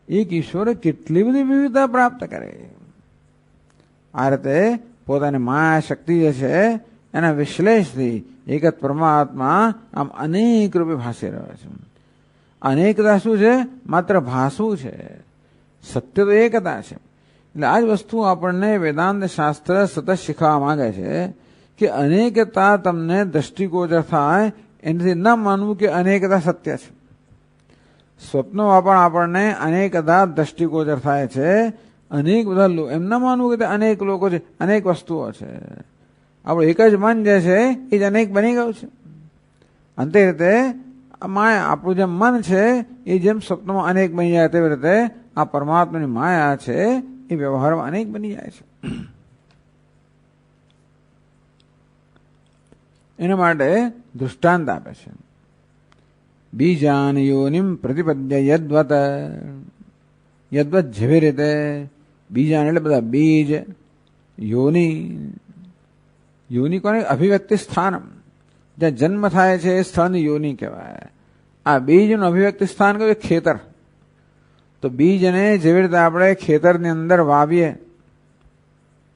એક ઈશ્વરે કેટલી બધી વિવિધતા પ્રાપ્ત કરે. આ રીતે પોતાની માયા શક્તિ જે છે એના વિશ્લેષથી એક જ પરમાત્મા આમ અનેક રૂપે ભાસી રહ્યો છે. અનેકતા શું છે? માત્ર ભાસવું છે. સત્ય તો એકતા છે. એટલે આ જ વસ્તુ આપણને વેદાંત શાસ્ત્ર સતત શીખવા માંગે છે કે અનેકતા તમને દ્રષ્ટિગોચર થાય એનાથી ન માનવું કે અનેકતા સત્ય છે. સ્વપ્નમાં પણ આપણને અનેકતા દ્રષ્ટિગોચર થાય છે. અનેક બધા એમ ન માનવું કે અનેક લોકો છે, અનેક વસ્તુઓ છે. આપણું એક જ મન જે છે એ જ અનેક બની ગયું છે. અંતે રીતે માયા, આપણું જેમ મન છે એ જેમ સ્વપ્નમાં અનેક બની જાય તેવી રીતે આ પરમાત્માની માયા છે એ વ્યવહારમાં અનેક બની જાય છે. એના માટે દૃષ્ટાંત આપે છે. બીજાન યોનિમ પ્રતિપદ્ય યદ્વત, યદ્વત જેવી રીતે બીજાન એટલે બધા બીજ, યોની, યોની કોને અભિવ્યક્તિ સ્થાન, જ્યાં જન્મ થાય છે એ સ્થળની યોની કહેવાય. આ બીજનું અભિવ્યક્તિ સ્થાન કહેવાય ખેતર. તો બીજને જેવી રીતે આપણે ખેતરની અંદર વાવીએ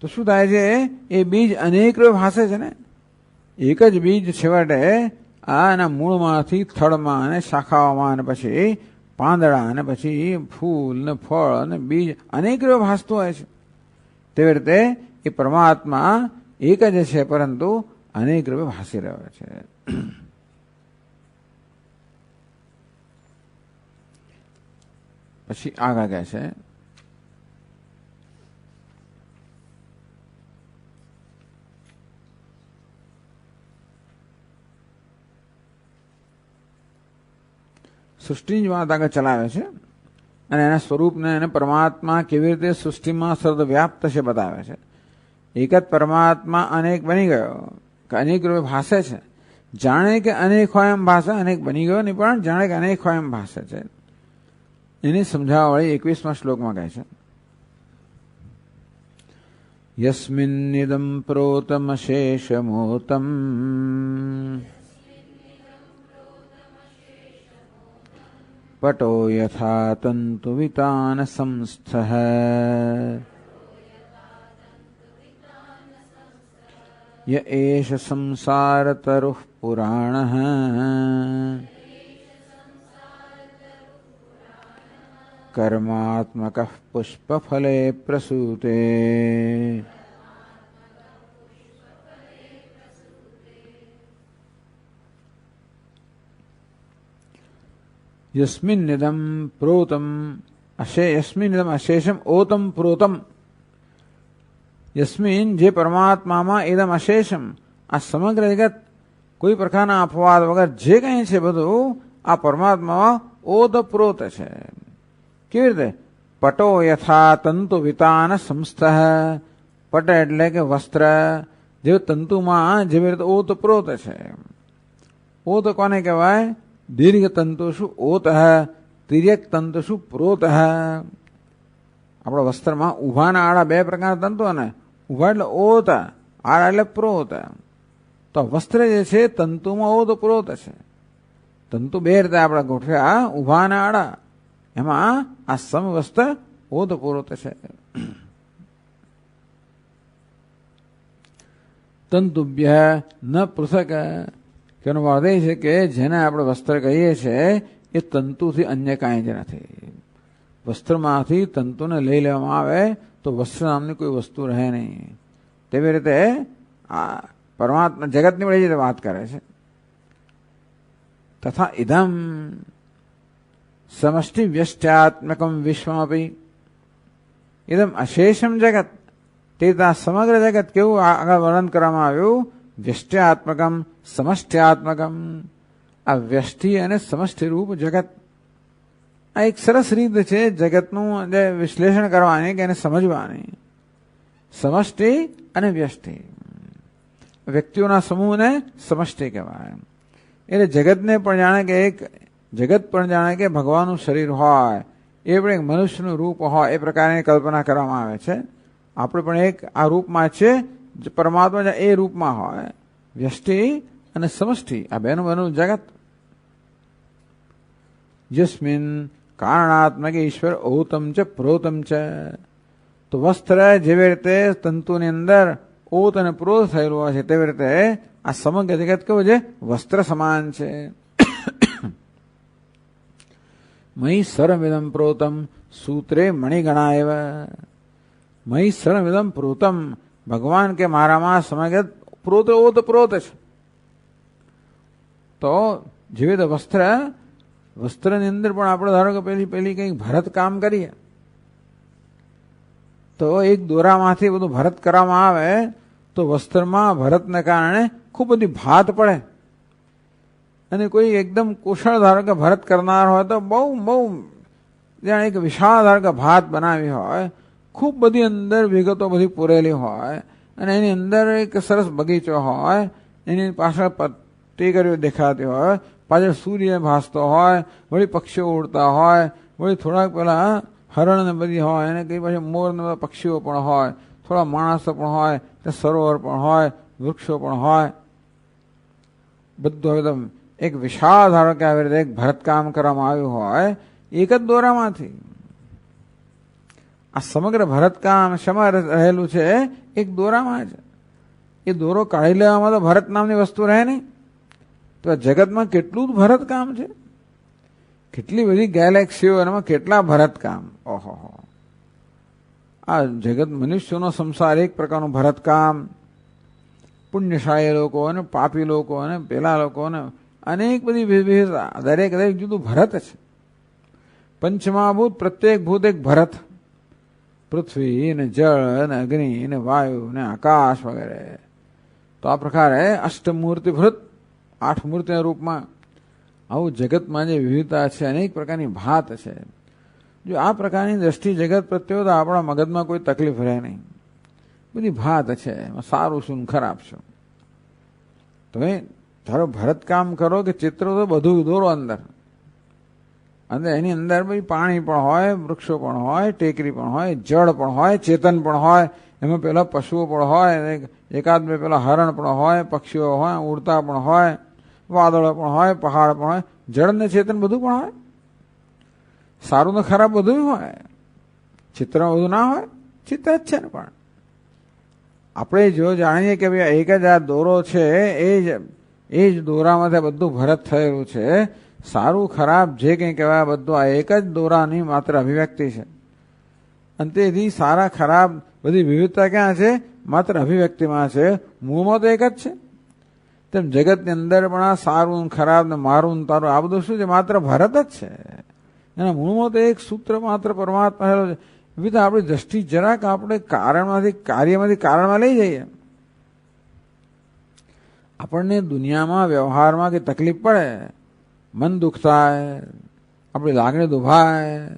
તો શું થાય છે, એ બીજ અનેક રૂપે ભાસે છે ને. એક જ બીજ છેવટે આના મૂળમાંથી થડમાં અને શાખાઓમાં અને પછી પાંદડા અને પછી ફૂલ ને ફળ અને બીજ અનેક રૂપે ભાસતું હોય છે. તેવી રીતે એ પરમાત્મા એક જ છે પરંતુ અનેક રૂપે ભાસી રહ્યો છે. પછી આગળ કહે છે સૃષ્ટિની જ વાત આગળ ચલાવે છે અને એના સ્વરૂપને અને પરમાત્મા કેવી રીતે સૃષ્ટિમાં સર્વવ્યાપ્ત છે બતાવે છે. એક જ પરમાત્મા અનેક બની ગયો કે અનેક રૂપે ભાષે છે. જાણે કે અનેક હોય એમ ભાષે, અનેક બની ગયો નહીં પણ જાણે કે અનેક હોય એમ ભાષે છે. એની સમજાવવાળી 21મા શ્લોકમાં કહે છે યસ્મિન્નિદં પ્રોતમશેષમોતમ પટો યથા તંતુવિતાન સંસ્થઃ ય એષ સંસારતરુઃ પુરાણઃ કર્માત્મકઃ પુષ્પફલે પ્રસૂતે. યસ્મિન્નિદં પ્રોતમ યસ્મિન્નિદમ અશેષમ ઓતમ પ્રોતમ. યસ્મિન જે પરમાત્મામાં ઇદમ અશેષમ, આ સમગ્ર જગત કોઈ પ્રકારના અપવાદ વગર જે કંઈ છે બધું આ પરમાત્મામાં ઓતપ્રોત છે. કેવી રીતે? પટો યથા તંતુ વિતાન સંસ્થઃ. પટ એટલે કે વસ્ત્ર, જે તંતુમાં જેવી રીતે ઓતપ્રોત છે. ઓત કોને કહેવાય? દીર્ઘ તંતુ શું ઓત, તિર્યક તંતુ શું પ્રોત. આપણા વસ્ત્રમાં ઉભાના આડા બે પ્રકારના તંતુ ને, ઉભા એટલે ઓત, આડા એટલે પ્રોત. તો વસ્ત્ર જે છે તંતુમાં ઓત પ્રોત છે. તંતુ બે રીતે આપણે ગોઠવ્યા, ઉભા અને આડા. એમાં આ સમવસ્ત્ર ઓત પ્રોત છે. તંતુભ્ય ન પૃથક, તેનો અર્થ એ છે કે જેને આપણે વસ્ત્ર કહીએ છીએ એ તંતુથી અન્ય કાંઈ જ નથી. વસ્ત્રમાંથી તંતુને લઈ લેવામાં આવે તો વસ્ત્ર નામની કોઈ વસ્તુ રહે નહીં. તેવી રીતે આ પરમાત્મા જગતની બધી રીતે વાત કરે છે. તથા ઇદમ સમષ્ટિ વ્યષ્ટ્યાત્મકમ વિશ્વમપી ઇદમ અશેષમ જગત. તે સમગ્ર જગત કેવું આગળ વર્ણન કરવામાં આવ્યું? વ્યષ્ટ્યાત્મકમ સમષ્ટ્યાત્મકમ. આ વ્યષ્ટિ અને સમષ્ટિ રૂપ જગત. આ એક સરસ રીત છે જગતનું જે વિશ્લેષણ કરવાની કે એને સમજવાની. સમષ્ટિ અને વ્યષ્ટિ, વ્યક્તિઓના સમૂહને સમષ્ટિ કહેવાય. એટલે જગતને પણ જાણે કે એક જગત પણ જાણે કે ભગવાનનું શરીર હોય, એ પણ એક મનુષ્યનું રૂપ હોય એ પ્રકારની કલ્પના કરવામાં આવે છે. આપણે પણ એક આ રૂપમાં છે, પરમાત્મા એ રૂપમાં હોય. વ્યષ્ટિ અને સમષ્ટિ આ બેનું બનું જગત. જસ્મિન કારણાત્મક ઈશ્વર ઓતમ ચ પ્રોતમ ચ. તો વસ્ત્ર જેવી રીતે તંતુની અંદર ઓત અને પ્રોત થયેલું હોય છે તેવી રીતે આ સમગ્ર જગત કેવું છે? વસ્ત્ર સમાન છે. મયી સર્વમિદં પ્રોતમ સૂત્રે મણિગણા એવ. મયી સર્વમિદં પ્રોતમ, ભગવાન કે મારામાં સમગ્ર પ્રોત ઓત પ્રોત છે. તો જેવી રીતે વસ્ત્રની અંદર પણ આપણે ધારો કે પેલી કંઈક ભરત કામ કરીએ તો એક દોરામાંથી બધું ભરત કરવામાં આવે તો વસ્ત્રમાં ભરતને કારણે ખૂબ બધી ભાત પડે. અને કોઈ એકદમ કુશળ ધારો કે ભરત કરનાર હોય તો બહુ જાણે એક વિશાળ ધારો કે ભાત બનાવી હોય, ખૂબ બધી અંદર વિગતો બધી પૂરેલી હોય અને એની અંદર એક સરસ બગીચો હોય, એની પાછળ ટેકરીઓ દેખાતી હોય, પાછળ સૂર્ય ભાસતો હોય, વળી પક્ષીઓ ઉડતા હોય, વળી થોડાક પેલા હરણ ને બધી હોય અને કઈ પાછી મોર ને બધા પક્ષીઓ પણ હોય, થોડા માણસો પણ હોય, સરોવર પણ હોય, વૃક્ષો પણ હોય, બધું એકદમ એક વિશાળ ધારો કે આવી રીતે એક ભરતકામ કરવામાં આવ્યું હોય એક જ દોરામાંથી. આ સમગ્ર ભરતકામ શેમાં રહેલું છે? એક દોરામાં છે. એ દોરો કાઢી લેવામાં તો ભરત નામની વસ્તુ રહે નહીં. તો આ જગતમાં કેટલું જ ભરતકામ છે, કેટલી બધી ગેલેક્સીઓ, એમાં કેટલા ભરતકામ. ઓહો, આ જગત મનુષ્યનો સંસાર એક પ્રકારનું ભરતકામ. પુણ્યશાળી લોકો અને પાપી લોકો અને પેલા લોકો અને અનેક બધી વિવિધતા, દરેક જુદું ભરત છે. પંચમહાભૂત, પ્રત્યેક ભૂત એક ભરત. પૃથ્વી ને જળ ને અગ્નિ ને વાયુ ને આકાશ વગેરે. તો આ પ્રકારે અષ્ટમૂર્તિ ભૃત, 8 મૂર્તિના રૂપમાં આવું જગતમાં જે વિવિધતા છે, અનેક પ્રકારની ભાત છે. જો આ પ્રકારની દ્રષ્ટિ જગત પ્રત્યે તો આપણા મગજમાં કોઈ તકલીફ રહે નહીં. બધી ભાત છે, એમાં સારું શું ખરાબ શું. તમે ધારો ભરતકામ કરો કે ચિત્ર તો બધું દોરો અંદર, અને એની અંદર ભાઈ પાણી પણ હોય, વૃક્ષો પણ હોય, ટેકરી પણ હોય, જળ પણ હોય, ચેતન પણ હોય, એમાં પેલા પશુઓ પણ હોય, એકાદ બે પેલા હરણ પણ હોય, પક્ષીઓ હોય, ઉડતા પણ હોય, વાદળો પણ હોય, પહાડ પણ હોય, જળ ને ચેતન બધું પણ હોય, સારું ને ખરાબ બધું હોય. ચિત્રમાં બધું ના હોય? ચિત્ર જ છે ને. પણ આપણે જો જાણીએ કે ભાઈ એક જ આ દોરો છે, એ જ દોરામાંથી બધું ભરત થયેલું છે, સારું ખરાબ જે કંઈ કહેવાય બધું આ એક જ દોરાની માત્ર અભિવ્યક્તિ છે. અને તેથી સારા ખરાબ બધી વિવિધતા ક્યાં છે? માત્ર અભિવ્યક્તિમાં છે. મૂળમાં તો એક જ છે. તેમ જગતની અંદર પણ આ સારું ખરાબ ને મારું ને તારું આ બધું શું છે? માત્ર ભરત જ છે. એના મૂળમાં તો એક સૂત્ર માત્ર પરમાત્મા રહેલો છે. વિવિધ આપણી દ્રષ્ટિ જરાક આપણે કાર્યમાંથી કારણમાં લઈ જઈએ. આપણને દુનિયામાં વ્યવહારમાં કે તકલીફ પડે, મન દુઃખ થાય, આપણી લાગણી દુભાય,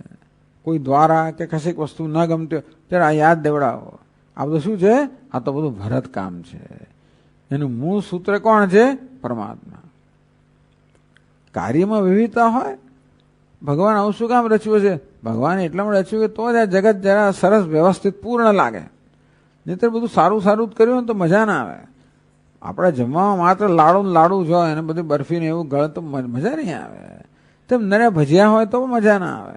કોઈ દ્વારા કે કશીક વસ્તુ ન ગમતી હોય ત્યારે આ યાદ દેવડાવો. આ બધું શું છે? આ તો બધું ભરત કામ છે. એનું મૂળ સૂત્ર કોણ છે? પરમાત્મા. કાર્યમાં વિવિધતા હોય. ભગવાન આવું શું કામ રચ્યું છે? ભગવાન એટલામાં રચ્યું કે તો જ આ જગત જરા સરસ વ્યવસ્થિત પૂર્ણ લાગે. નહીતર બધું સારું સારું જ કર્યું ને તો મજા ના આવે. આપણે જમવામાં માત્ર લાડુ જ હોય અને બધી બરફી ને એવું ગળ તો મજા નહીં આવે. તેમ નરે ભજીયા હોય તો મજા ના આવે.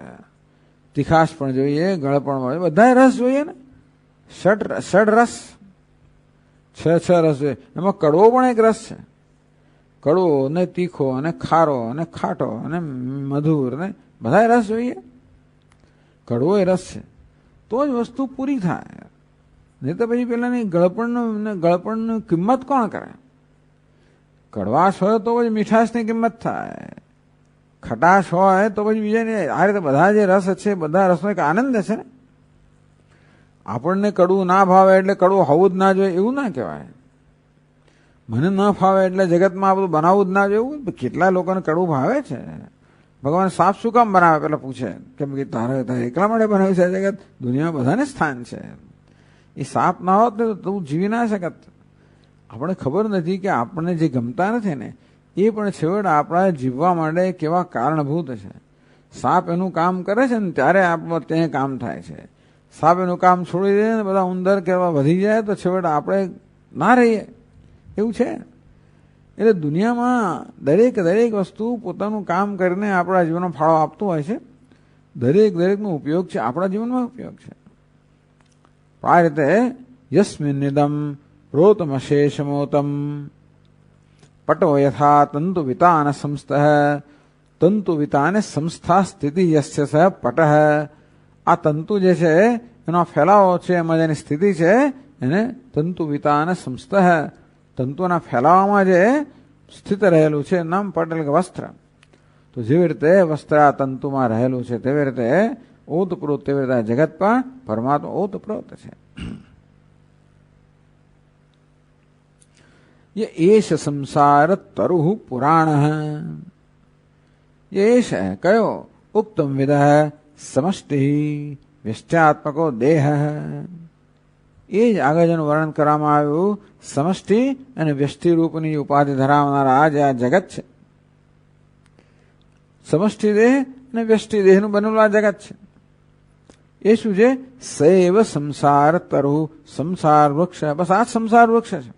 તીખાશ પણ જોઈએ, ગળ પણ જોઈએ, બધા રસ જોઈએ ને. ષડ રસ, 6 રસ જોઈએ. એમાં કડવો પણ એક રસ છે. કડવો ને તીખો અને ખારો અને ખાટો અને મધુર ને બધા રસ જોઈએ. કડવો એ રસ છે તો જ વસ્તુ પૂરી થાય. નહીં તો પછી પેલાની ગળપણની કિંમત કોણ કરે? કડવાશ હોય તો પછી મીઠાશની કિંમત થાય, ખટાશ હોય તો પછી બીજાની. આ રીતે બધા જે રસ છે, બધા રસનો એક આનંદ છે ને. આપણને કડવું ના ભાવે એટલે કડવું હોવું જ ના જોઈએ એવું ના કહેવાય. મને ન ફાવે એટલે જગતમાં આ બધું બનાવવું જ ના જોઈએ એવું. કેટલા લોકોને કડવું ભાવે છે. ભગવાન સાપ શું કામ બનાવે? પેલા પૂછે કેમ કે તારે એકલા માટે બનાવ્યું છે જગત? દુનિયામાં બધાને સ્થાન છે. એ સાપ ના હોત ને તો તું જીવી ના શકત. આપણે ખબર નથી કે આપણને જે ગમતા નથી ને એ પણ છેવટે આપણા જીવવા માટે કેવા કારણભૂત છે. સાપ એનું કામ કરે છે ને ત્યારે આપણું ત્યાં કામ થાય છે. સાપ એનું કામ છોડી દે ને બધા ઉંદર કેવા વધી જાય તો છેવટે આપણે ના રહીએ એવું છે. એટલે દુનિયામાં દરેક વસ્તુ પોતાનું કામ કરીને આપણા જીવનમાં ફાળો આપતું હોય છે. દરેકનો ઉપયોગ છે, આપણા જીવનમાં ઉપયોગ છે. આ રીતે યસ્મિન્નિદમ પ્રોતમશેષમોતમ પટો યથા તંતુ વિતાન સંસ્થ તંતુ વિતાને સંસ્થા સ્થિતિ યસ્ય સ પટ. આ તંતુ જે છે એનો ફેલાવો છે, એમાં જેની સ્થિતિ છે એને તંતુ વિતાન સંસ્થ. તંતુઓના ફેલાવામાં જે સ્થિત રહેલું છે નામ પટેલ કે વસ્ત્ર. તો જેવી રીતે વસ્ત્ર આ તંતુમાં રહેલું છે તેવી રીતે ઓતપ્રોત, તેવી રીતે જગત પણ પરમાત્મા ઓતપ્રોત છે. ये एष संसार तरुः पुराणः, ये एष कयो उक्तम विदः समष्टि व्यष्ट्यात्मको देह. એ જ આગળ જેનું વર્ણન કરવામાં આવ્યું સમષ્ટિ અને વ્યષ્ટિ રૂપની ઉપાધિ ધરાવનારા આ જે આ જગત છે, સમષ્ટિ દેહ અને વ્યષ્ટિ દેહનું બનેલું આ જગત છે. એ શું છે? સૈવ સંસાર તરુ, સંસાર વૃક્ષ. બસ આ સંસાર વૃક્ષ છે.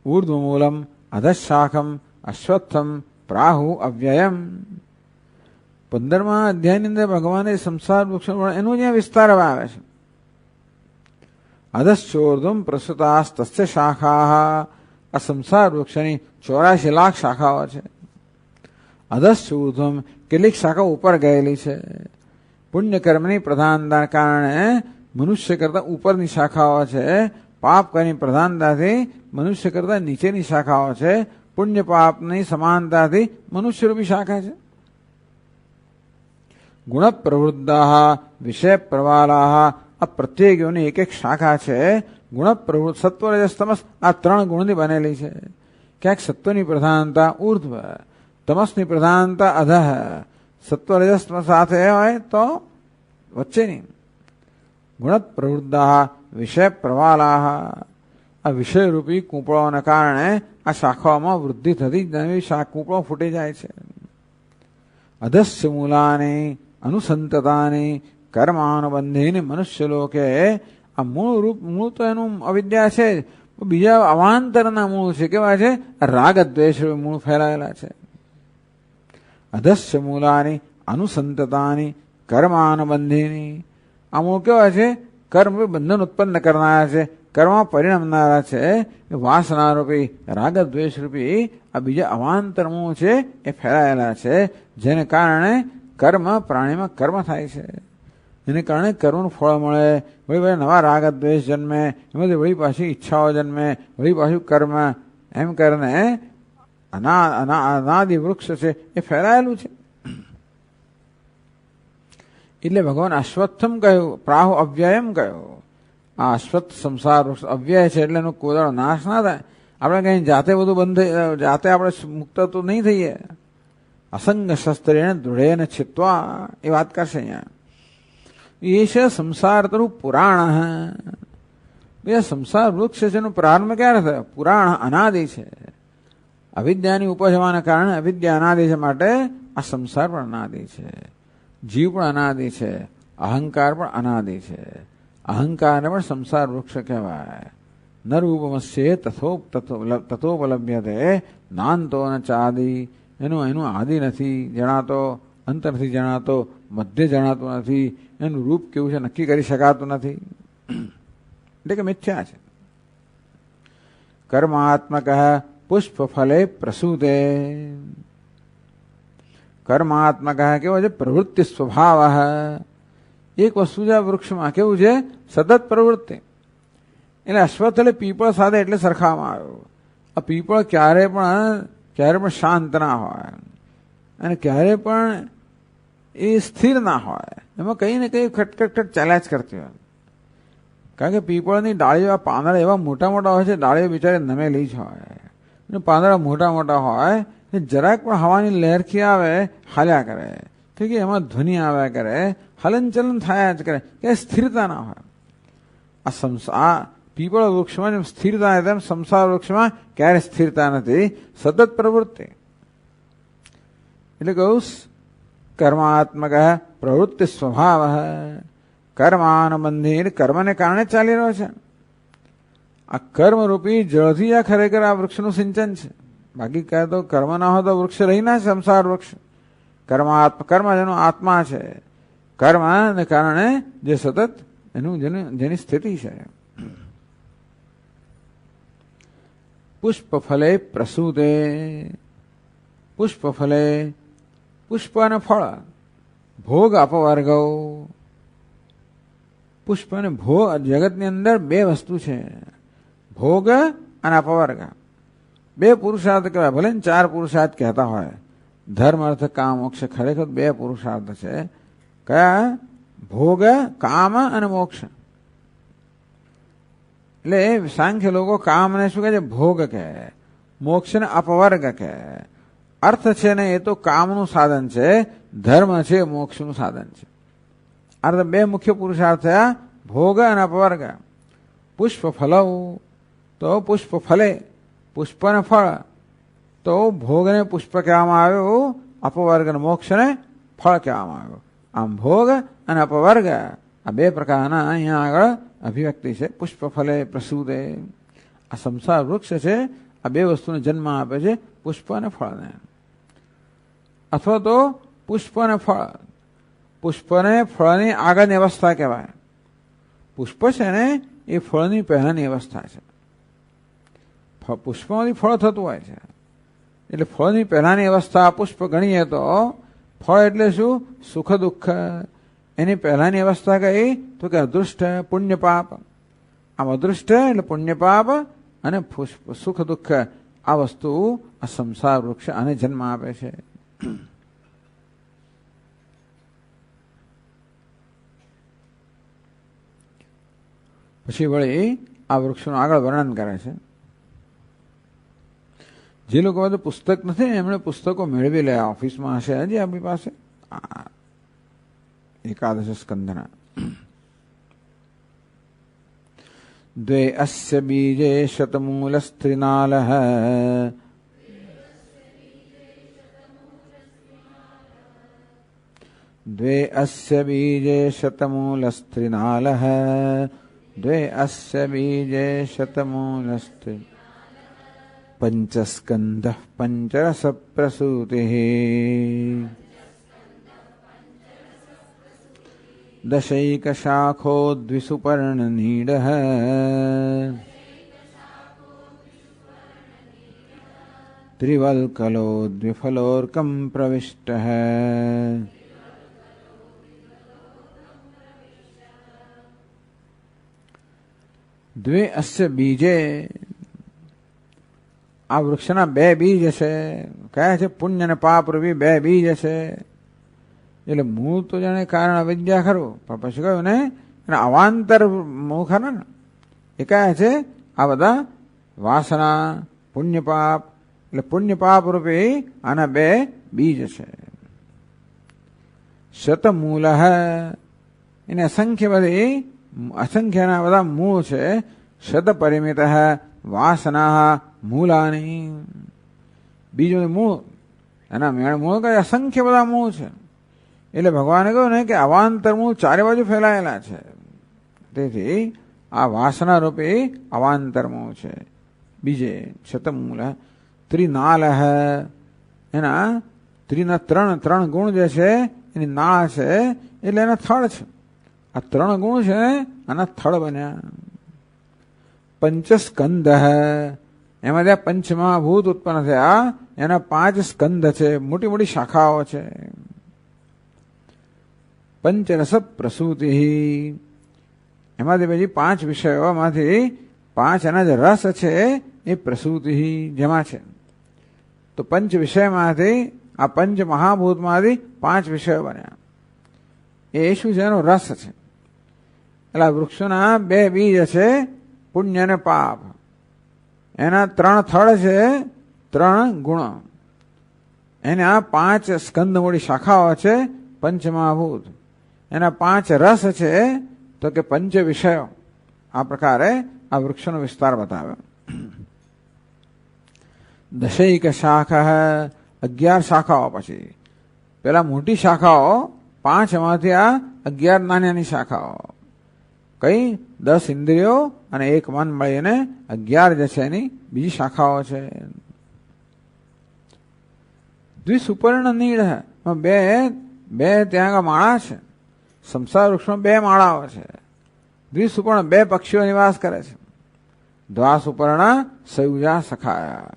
ઊર્ધ્વમૂલમ અધશાખમ અશ્વત્થમ પ્રાહુ અવ્યયમ. 15મા અધ્યાયની અંદર ભગવાને સંસાર વૃક્ષ એનો જ્યાં વિસ્તાર આવે છે. અધશ્ચોર્ધમ પ્રસુતાસ્તસ્ય શાખા. આ સંસાર વૃક્ષની 84 લાખ શાખાઓ છે. અધશ્ચોર્ધમ કેટલીક શાખાઓ ઉપર ગયેલી છે. પુણ્યકર્મની પ્રધાનતાના કારણે મનુષ્ય કરતા ઉપરની શાખાઓ છે. પાપ કર્મની પ્રધાનતાથી મનુષ્ય કરતા નીચેની શાખાઓ છે. પુણ્ય પાપની સમાનતાથી મનુષ્યરૂપી શાખા છે. ગુણ પ્રવૃદ્ધા વિષય પ્રવાલાહ. આ પ્રત્યેક યોની એક એક શાખા છે. ગુણ પ્રવૃત્ત, સત્વ રજસ તમસ, આ 3 ગુણની બનેલી છે. ક્યાંક સત્વની પ્રધાનતા ઉર્ધ્વ, તમસની પ્રધાનતા અધઃ, સત્વ રજસ સાથે હોય તો વચ્ચેની. ગુણ પ્રવૃદ્ધા વિષય પ્રવાલાહ. આ વિષયરૂપી કૂંપળોને કારણે આ શાખાઓમાં વૃદ્ધિ થતી નવી કૂંપળો ફૂટી જાય છે. અધસ્ય મૂલાની અનુસંતતાની કર્માનુબંધીની મનુષ્ય લોકે. આ મૂળ તો એનું અવિદ્યા છે. બીજા અવાંતરના મૂળ છે. કેવા છે? રાગ દ્વેષ મૂળ ફેલાયેલા છે. અધસ્ય મૂલાની અનુસંતતાની કર્માનુબંધીની. આ મૂળ કેવા છે? કર્મ બંધન ઉત્પન્ન કરનારા છે, કર્મ પરિણમનારા છે. વાસનારૂપી રાગ દ્વેષરૂપી આ બીજા અવાંતર મૂળ છે એ ફેલાયેલા છે. જેને કારણે કર્મ પ્રાણીમાં કર્મ થાય છે. એને કારણે કર્મનું ફળ મળે. વળી નવા રાગ દ્વેષ જન્મે, એમાંથી વળી પાછી ઈચ્છાઓ જન્મે, વળી પાછું કર્મ. એમ કરીને અનાદિ વૃક્ષ છે એ ફેલાયેલું છે. એટલે ભગવાન અશ્વત્થમ કહ્યું, પ્રાહુ અવ્યયમ કહ્યું. આ અશ્વત્થ સંસાર વૃક્ષ અવ્યય છે એટલે એનો કોદાળો નાશ ના થાય. આપણે કઈ જાતે બધું બંધ થઈ, જાતે આપણે મુક્ત તો નહીં થઈએ. અસંગ શસ્ત્રેણ દૃઢેન છિત્વા એ વાત કરશે અહીંયા. એ છે સંસાર તરુ પુરાણ. એ સંસાર વૃક્ષ છે એનો પ્રારંભ ક્યારે થયો? પુરાણ અનાદિ છે. અવિદ્યાની ઉપજવાના કારણે અવિદ્યા અનાદિ છે, માટે આ સંસાર પણ અનાદિ છે. જીવ પણ અનાદિ છે. અહંકાર પણ અનાદિ છે. અહંકારને પણ સંસાર વૃક્ષ કહેવાય. ન રૂપમસ્યે તથોપલભ્યતે નાંતો ન ચાદિ. એનું આદિ નથી જણાતો, અંત નથી જણાતો, મધ્ય જણાતું નથી. એનું રૂપ કેવું છે નક્કી કરી શકાતું નથી. એટલે કે મિથ્યા છે. કર્માત્મક પુષ્પ ફલે પ્રસૂતે. કર્માત્મક કેવો છે? પ્રવૃત્તિ સ્વભાવ. એક વસ્તુ છે વૃક્ષમાં કેવું છે? સતત પ્રવૃત્તિ. એટલે અશ્વત્થ એટલે પીપળ સાથે એટલે સરખાવવામાં આવ્યો. આ પીપળ ક્યારે પણ શાંત ના હોય અને ક્યારે પણ એ સ્થિર ના હોય. એમાં કંઈ ને કંઈ ખટખટ ચાલ્યા જ કરતી હોય. કારણ કે પીપળની ડાળીઓ, પાંદડા એવા મોટા મોટા હોય છે, ડાળીઓ બિચારી નમેલી જ હોય. અને પાંદડા મોટા મોટા હોય, જરાક પણ હવાની લહેરખી આવે હાલ્યા કરે, કે એમાં ધ્વનિ આવ્યા કરે, હલનચલન થયા જ કરે, કે સ્થિરતા ના હોય. આ પીપળ વૃક્ષમાં જેમ સ્થિરતા તેમ સંસાર વૃક્ષમાં ક્યારે સ્થિરતા નથી, સતત પ્રવૃત્તિ. એટલે કહું કર્માત્મક પ્રવૃત્તિ સ્વભાવ. કર્માનુબંધી કર્મને કારણે ચાલી રહ્યો છે. આ કર્મરૂપી જળથી આ ખરેખર આ વૃક્ષનું સિંચન છે. બાકી કહે તો કર્મ ના હોય તો વૃક્ષ રહી ના સંસાર વૃક્ષ. કર્મ જેનો આત્મા છે. કર્મને કારણે જે સતત જેની સ્થિતિ છે. પુષ્પ ફલે પ્રસૂતે. પુષ્પ ફલે પુષ્પ અને ફળ. ભોગ અપવર્ગ. પુષ્પ અને ભોગ. જગતની અંદર બે વસ્તુ છે, ભોગ અને અપવર્ગ, બે પુરુષાર્થ કહેવાય. ભલે ને ચાર પુરુષાર્થ કહેતા હોય, ધર્મ અર્થ કામ મોક્ષ, ખરેખર બે પુરુષાર્થ છે. કયા? ભોગ, કામ અને મોક્ષ. એટલે સાંખ્ય લોકો કામને શું કહે છે? ભોગ કહે. મોક્ષને અપવર્ગ કહે. અર્થ છે ને એ તો કામનું સાધન છે, ધર્મ છે મોક્ષનું સાધન છે. અર્થ બે મુખ્ય પુરુષાર્થ થયા, ભોગ અને અપવર્ગ. પુષ્પ ફલવ તો પુષ્પ ફલે, પુષ્પને ફળ, તો ભોગને પુષ્પ કહેવામાં આવ્યું, અપવર્ગને મોક્ષને ફળ કહેવામાં આવ્યું. આમ ભોગ અને અપવર્ગ આ બે પ્રકારના અહીંયા આગળ અભિવ્યક્તિ છે. પુષ્પ ફલે પ્રસૂદે, આ સંસાર વૃક્ષ છે, આ બે વસ્તુને જન્મ આપે છે, પુષ્પ અને ફળને. અથવા તો પુષ્પ અને ફળ, પુષ્પને ફળની આગળની અવસ્થા કહેવાય. પુષ્પ છે ને એ ફળની પહેલાની અવસ્થા છે. પુષ્પમાંથી ફળ થતું હોય છે, એટલે ફળની પહેલાની અવસ્થા પુષ્પ ગણીએ તો ફળ એટલે શું? સુખ દુઃખ. એની પહેલાની અવસ્થા કઈ? તો કે અદૃષ્ટ પુણ્ય પાપ. આમ અદૃષ્ટ એટલે પુણ્ય પાપ અને સુખ દુઃખ, આ વસ્તુ આ સંસાર વૃક્ષ આને જન્મ આપે છે. પછી વળી આ વૃક્ષનું આગળ વર્ણન કરે છે. જે લોકો બધું પુસ્તક નથી ને એમણે પુસ્તકો મેળવી લે, ઓફિસમાં હશે હજી આપણી પાસે, એકાદશ સ્કંદના. દ્વે અસ્ય બીજે શતમૂલ સ્ત્રીનાલઃ, દ્વે અસ્ય બીજે શતમૂલ સ્ત્રીનાલઃ, દ્વે અસ્ય બીજે શતમૂલ સ્ત્રી પંચસ્કંધઃ પંચરસ પ્રસૂતિઃ, દશૈક શાખો દ્વિસુપર્ણનીડઃ, ત્રિવલ્કલો દ્વિફલોર્કં પ્રવિષ્ટઃ. દ્વે અસ્ય બીજે, આ વૃક્ષના બે બીજ છે. કયા છે? પુણ્ય અને પાપ રૂપી બે બીજ છે. એટલે મૂળ તો જાણે કારણ અવિદ્યા ખરું, પણ પછી કહ્યું ને એના અવાંતર મૂળ ખરા ને, એ કયા છે? આ બધા વાસના, પુણ્ય પાપ. એટલે પુણ્ય પાપ રૂપી આના બે બીજ છે. શતમૂલ, એને અસંખ્યના બધા મૂળ છે. શત પરિમિત વાસના મૂલાની, બીજું મૂળ, એના મેળ મૂળ કઈ અસંખ્ય બધા મૂળ છે. એટલે ભગવાને કહ્યું ને કે અવાંતર મૂળ ચારે બાજુ ફેલાયેલા છે. તેથી આ વાસના રૂપે અવાંતર મૂળ છે. બીજે શતમૂલ ત્રિનાલ, એના ત્રિના ત્રણ ગુણ જે છે એની નાળ છે, એટલે એના થળ છે. આ ત્રણ ગુણ છે આના થળ બન્યા. પંચસ્કંદ, એમાં ત્યાં પંચમહાભૂત ઉત્પન્ન થયા, એના 5 સ્કંદ છે, મોટી મોટી શાખાઓ છે. પંચરસ પ્રસૂતિ, એમાંથી પછી 5 વિષયોમાંથી 5 એના જે રસ છે એ પ્રસૂતિ જેમાં છે. તો પંચ વિષયમાંથી, આ પંચ મહાભૂતમાંથી 5 વિષયો બન્યા. એ શું છે? એનો રસ છે. એટલે વૃક્ષોના 2 બીજ છે, પુણ્ય અને પાપ. એના 3 થળ છે, 3 ગુણ. એના 5 સ્કંદમૂળી શાખાઓ છે, પંચમહાભૂત. એના 5 રસ છે, તો કે પંચ વિષયો. આ પ્રકારે આ વૃક્ષનો વિસ્તાર બતાવ્યો. દશૈક શાખ, 11 શાખાઓ. પછી પેલા મોટી શાખાઓ 5, એમાંથી આ 11 નાની નાની શાખાઓ. કઈ? 10 ઇન્દ્રિયો અને 1 મન મળીને 11 જે છે એની બીજી શાખાઓ છે. દ્વિસુપર્ણ નીડ, બે ત્યાં આગળ માળા છે. સંસાર વૃક્ષમાં 2 માળાઓ છે. દ્વિસુપર્ણ, 2 પક્ષીઓ નિવાસ કરે છે. દ્વાસુપર્ણ સયુજા સખાયા.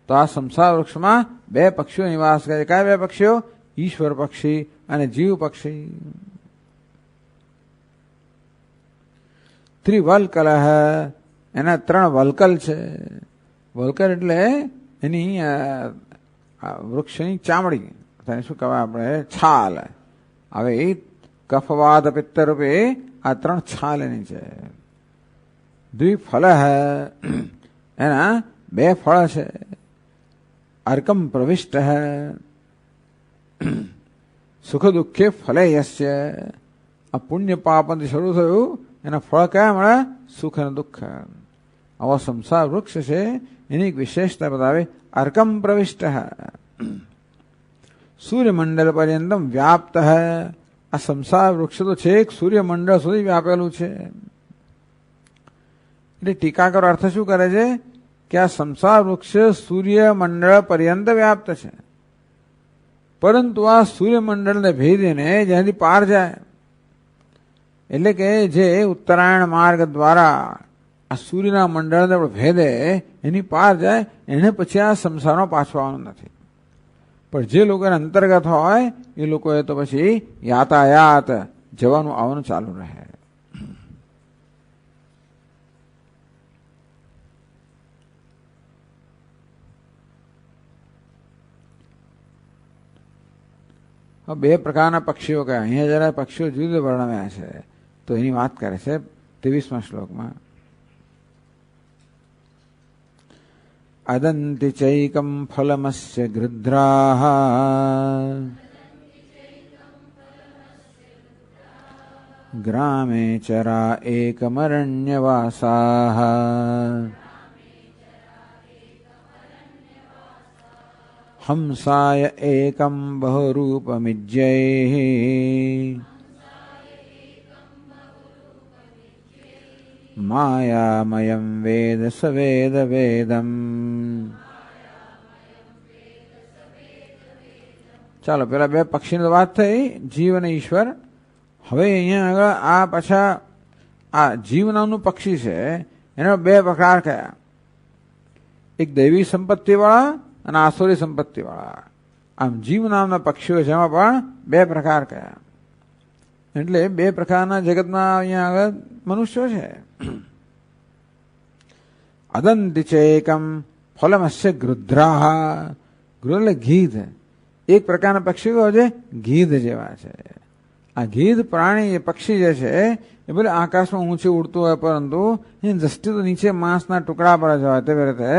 તો આ સંસાર વૃક્ષમાં 2 પક્ષીઓ નિવાસ કરે છે. કયા 2 પક્ષીઓ? ઈશ્વર પક્ષી અને જીવ પક્ષી. ત્રિવલ્કલ, એના 3 વલ્કલ છે. વલ્કર એટલે એની વૃક્ષની ચામડી, તેને શું કહેવાય આપણે, છાલ. હવે એ કફવાત પિત્ત રૂપે આ 3 છાલ એની છે. દ્વિફલ એના 2 ફળ છે. અર્કમ પ્રવિષ્ટ સુખ દુઃખે ફલે યસ્ય. આ પુણ્ય પાપથી શરૂ થયું, એના ફળ કયા મળે? સુખ અને દુઃખ. આવો સંસાર વૃક્ષ છે, એની એક વિશેષતા બતાવે. અર્કમ પ્રવિષ્ટ સૂર્યમંડળ પર્યંતમ વ્યાપ્ત. આ સંસાર વૃક્ષ તો છે એક સૂર્યમંડળ સુધી વ્યાપેલું છે. એટલે ટીકાકરો અર્થ શું કરે છે કે આ સંસાર વૃક્ષ સૂર્યમંડળ પર્યંત વ્યાપ્ત છે, પરંતુ આ સૂર્યમંડળને ભેદીને જ્યાંથી પાર જાય, એટલે કે જે ઉત્તરાયણ માર્ગ દ્વારા આ સૂર્યના મંડળને ભેદે એની પાર જાય, એને પછી આ સંસારમાં પાછું આવવાનું નથી. પણ જે લોકો અંતર્ગત હોય એ લોકોએ તો પછી યાતાયાત જવાનું આવવાનું ચાલુ રહે. બે પ્રકારના પક્ષીઓ કહે. અહીંયા જરા પક્ષીઓ જુદા વર્ણવ્યા છે, તો એની વાત કરે છે 23મા શ્લોકમાં. અદંતિ ચૈકમ ફલમસ્ય ગૃધ્રાઃ ગ્રામે ચરા એકમરણ્યવાસાઃ હંસાય એકમ બહુરૂપમિજ્યૈઃ માયામયં વેદ સ વેદ વેદમ. ચાલો, પેલા 2 પક્ષીની વાત થઈ, જીવ અને ઈશ્વર. હવે અહીંયા આગળ આ પાછા આ જીવ નામનું પક્ષી છે, એના 2 પ્રકાર કયા? એક દૈવી સંપત્તિ વાળા અને આસુરી સંપત્તિ વાળા. આમ જીવ નામના પક્ષીઓ છે, એમાં પણ 2 પ્રકાર કયા? એટલે 2 પ્રકારના જગતમાં અહીંયા આગળ મનુષ્યો છે. અદંતિ ચેકમ ફલમસ્ય ગૃધ્રાઃ. ગૃધ એટલે ગીધ. એક પ્રકારના પક્ષીઓ છે, ગીધ જેવા છે. આ ગીધ પ્રાણી, એ પક્ષી જે છે એ ભલે આકાશમાં ઊંચે ઉડતું હોય, પરંતુ એની દ્રષ્ટિ તો નીચે માંસના ટુકડા પર જ હોય. તેવી રીતે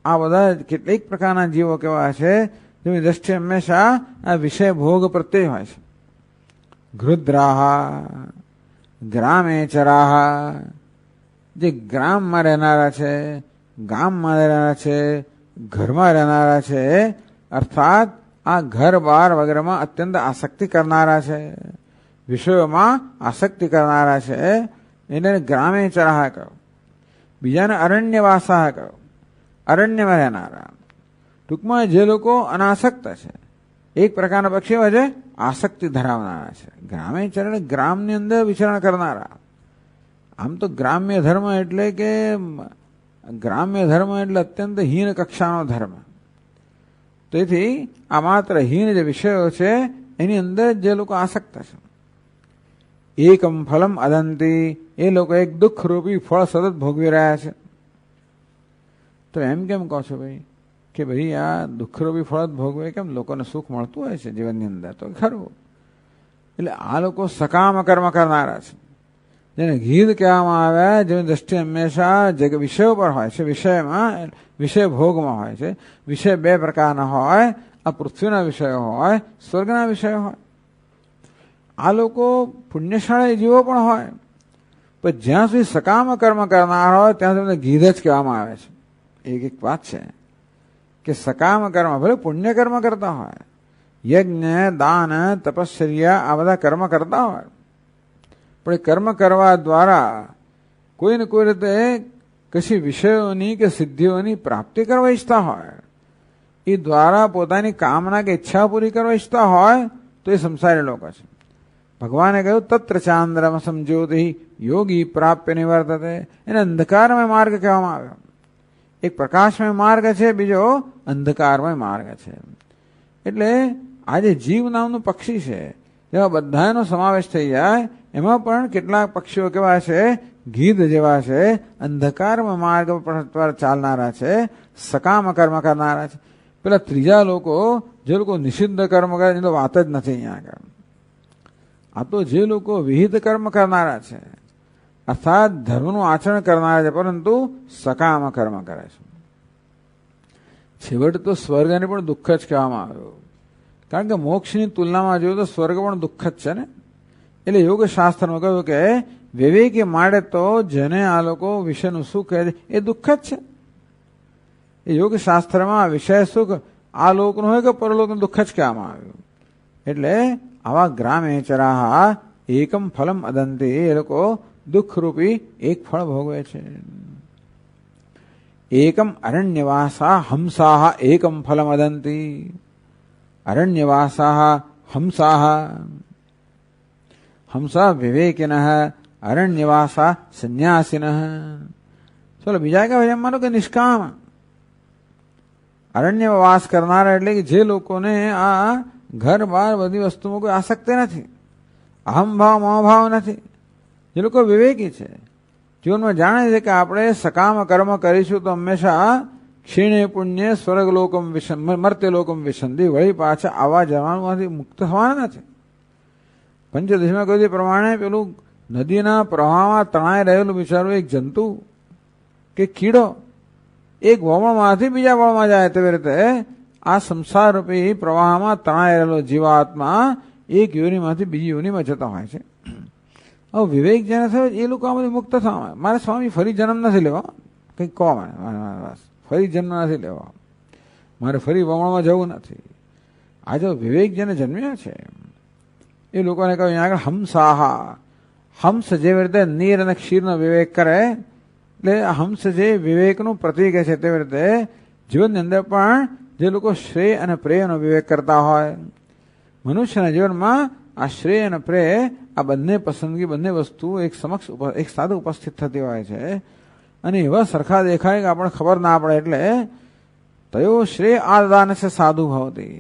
આ બધા કેટલીક પ્રકારના જીવો કેવા છે, જેની દ્રષ્ટિ હંમેશા આ વિષય ભોગ પ્રત્યે હોય છે. ગૃધ્રાઃ ગ્રામે ચરાઃ. જે ગ્રામમાં રહેનારા છે, ગામમાં રહેનારા છે, ઘરમાં રહેનારા છે, અર્થાત આ ઘર બાર વગેરેમાં અત્યંત આસક્તિ કરનારા છે, વિષયોમાં આસક્તિ કરનારા છે, એને ગ્રામે ચરાહ કહો. બીજાને અરણ્યવાસાહ કહો, અરણ્યમાં રહેનારા. ટૂંકમાં જે લોકો અનાસક્ત છે. એક પ્રકારના પક્ષીઓ છે આસક્તિ ધરાવનારા છે. ગ્રામે ચરણ ગ્રામની અંદર વિચરણ કરનારા. આમ તો ગ્રામ્ય ધર્મ એટલે કે અત્યંત હીન કક્ષાનો ધર્મ. તેથી આ માત્ર હીન જે વિષયો છે એની અંદર જે લોકો આસક્ત છે. એકમ ફલમ અદંતી. એ લોકો એક દુઃખરૂપી ફળ સતત ભોગવી રહ્યા છે. તો એમ કેમ કહો છો ભાઈ કે ભાઈ આ દુઃખરૂપી ફળ જ ભોગવે? કેમ? લોકોને સુખ મળતું હોય છે જીવનની અંદર, તો ખરું. એટલે આ લોકો સકામ કર્મ કરનારા છે, જેને ગીધ કહેવામાં આવે, જેની દ્રષ્ટિ હંમેશા વિષયો પર હોય છે, વિષયમાં, વિષય ભોગમાં હોય છે. વિષય 2 પ્રકારના હોય, આ પૃથ્વીના વિષયો હોય, સ્વર્ગના વિષયો હોય. આ લોકો પુણ્યશાળી જીવો પણ હોય, પણ જ્યાં સુધી સકામ કર્મ કરનાર હોય ત્યાં સુધી ગીધ જ કહેવામાં આવે છે. એક વાત છે કે સકામ કર્મ ભલે પુણ્ય કર્મ કરતા હોય, યજ્ઞ દાન તપશ્ચર્યા આ બધા કર્મ કરતા હોય, પણ એ કર્મ કરવા દ્વારા કોઈને કોઈ રીતે કશી વિષયોની કે સિદ્ધિઓની પ્રાપ્તિ કરવા ઈચ્છતા હોય, એ દ્વારા પોતાની કામના કે ઈચ્છા પૂરી કરવા ઈચ્છતા હોય, તો એ સંસારી લોકો છે. ભગવાને કહ્યું તત્ર ચાંદ્રમસમ જ્યોતિ યોગી પ્રાપ્ય નિવર્તતે. એને અંધકારમય માર્ગ કહેવામાં આવ્યો. એક પ્રકાશમય માર્ગ છે, બીજો અંધકારમય માર્ગ છે. એટલે આજે જીવ નામનું પક્ષી છે, જેમાં બધાનો સમાવેશ થઈ જાય. એમાં પણ કેટલાક પક્ષીઓ કેવા છે, ગીધ જેવા છે, અંધકારમાં માર્ગ પર ચાલનારા છે, સકામ કર્મ કરનારા છે. પેલા ત્રીજા લોકો જે લોકો નિષિદ્ધ કર્મ કરે એની તો વાત જ નથી અહીંયા આગળ. આ તો જે લોકો વિહિત કર્મ કરનારા છે, અર્થાત ધર્મનું આચરણ કરનારા છે, પરંતુ સકામ કર્મ કરે છે. છેવટે તો સ્વર્ગને પણ દુઃખ જ કહેવામાં આવ્યું, કારણ કે મોક્ષની તુલનામાં જોયું તો સ્વર્ગ પણ દુઃખ જ છે ને. એટલે યોગ શાસ્ત્રમાં કહ્યું કે વિવેકી માટે તો જેને આ લોકો વિષયનું સુખ કહે છે એ દુઃખ જ છે. એ યોગ શાસ્ત્રમાં વિષય સુખ આ લોકનું હોય કે પરલોકનું દુઃખ જ કહેવામાં આવ્યું. એટલે આવા ગ્રામેચરાહ એકમ ફલમ અદંતી, એ લોકો દુઃખરૂપી એક ફળ ભોગવે છે. એકમ અરણ્યવાસા હંસાહ એકમ ફલમ અદંતી. અરણ્યવાસા હંસાહ, હંસા વિવેકિનઃ, અરણ્યવાસા સંન્યાસિનઃ. ચલો બીજા કહેવાય એમ માનો કે નિષ્કામ અરણ્યવાસ કરનારા, એટલે કે જે લોકોને આ ઘર બાર બધી વસ્તુમાં કોઈ આસક્તિ નથી, અહમભાવ મોહભાવ નથી, જે લોકો વિવેકી છે, જીવનમાં જાણે છે કે આપણે સકામ કર્મ કરીશું તો હંમેશા ક્ષીણે પુણ્ય સ્વર્ગલોકમ મર્ત્યલોકમ વિસંધિ, વળી પાછા આવા જવાનમાંથી મુક્ત થવાના નથી. પંચદશમાં કહ્યું તે પ્રમાણે પેલું નદીના પ્રવાહમાં તણાઈ રહેલું બિચારું એક જંતુ કે કીડો એક વળમાંથી બીજા વળમાં જાય તેવી રીતે આ સંસારરૂપી પ્રવાહમાં તણાઈ રહેલો જીવાત્મા એક યોનિમાંથી બીજી યોનિમાં જતા હોય છે. હવે વિવેક જેને થયો એ લોકો આમાંથી મુક્ત થવા, મારે સ્વામી ફરી જન્મ નથી લેવા, કંઈક કહો મને, ફરી જન્મ નથી લેવા, મારે ફરી વમણમાં જવું નથી. આ જો વિવેક જેને જન્મ્યો છે એ લોકોને કહ્યું અહીંયા આગળ હંસાહા, હંસ જેવી રીતે નીર અને ક્ષીરનો વિવેક કરે, એટલે હંસ જે વિવેકનું પ્રતીક છે તેવી રીતે જીવનની અંદર પણ જે લોકો શ્રેય અને પ્રેયનો વિવેક કરતા હોય, મનુષ્યના જીવનમાં આ શ્રેય અને પ્રેય આ બંને પસંદગી, બંને વસ્તુ એક સમક્ષ એક સાથે ઉપસ્થિત થતી હોય છે, અને એવા સરખા દેખાય કે આપણે ખબર ના પડે. એટલે તયો શ્રેય આદાન છે સાધુ ભવતી,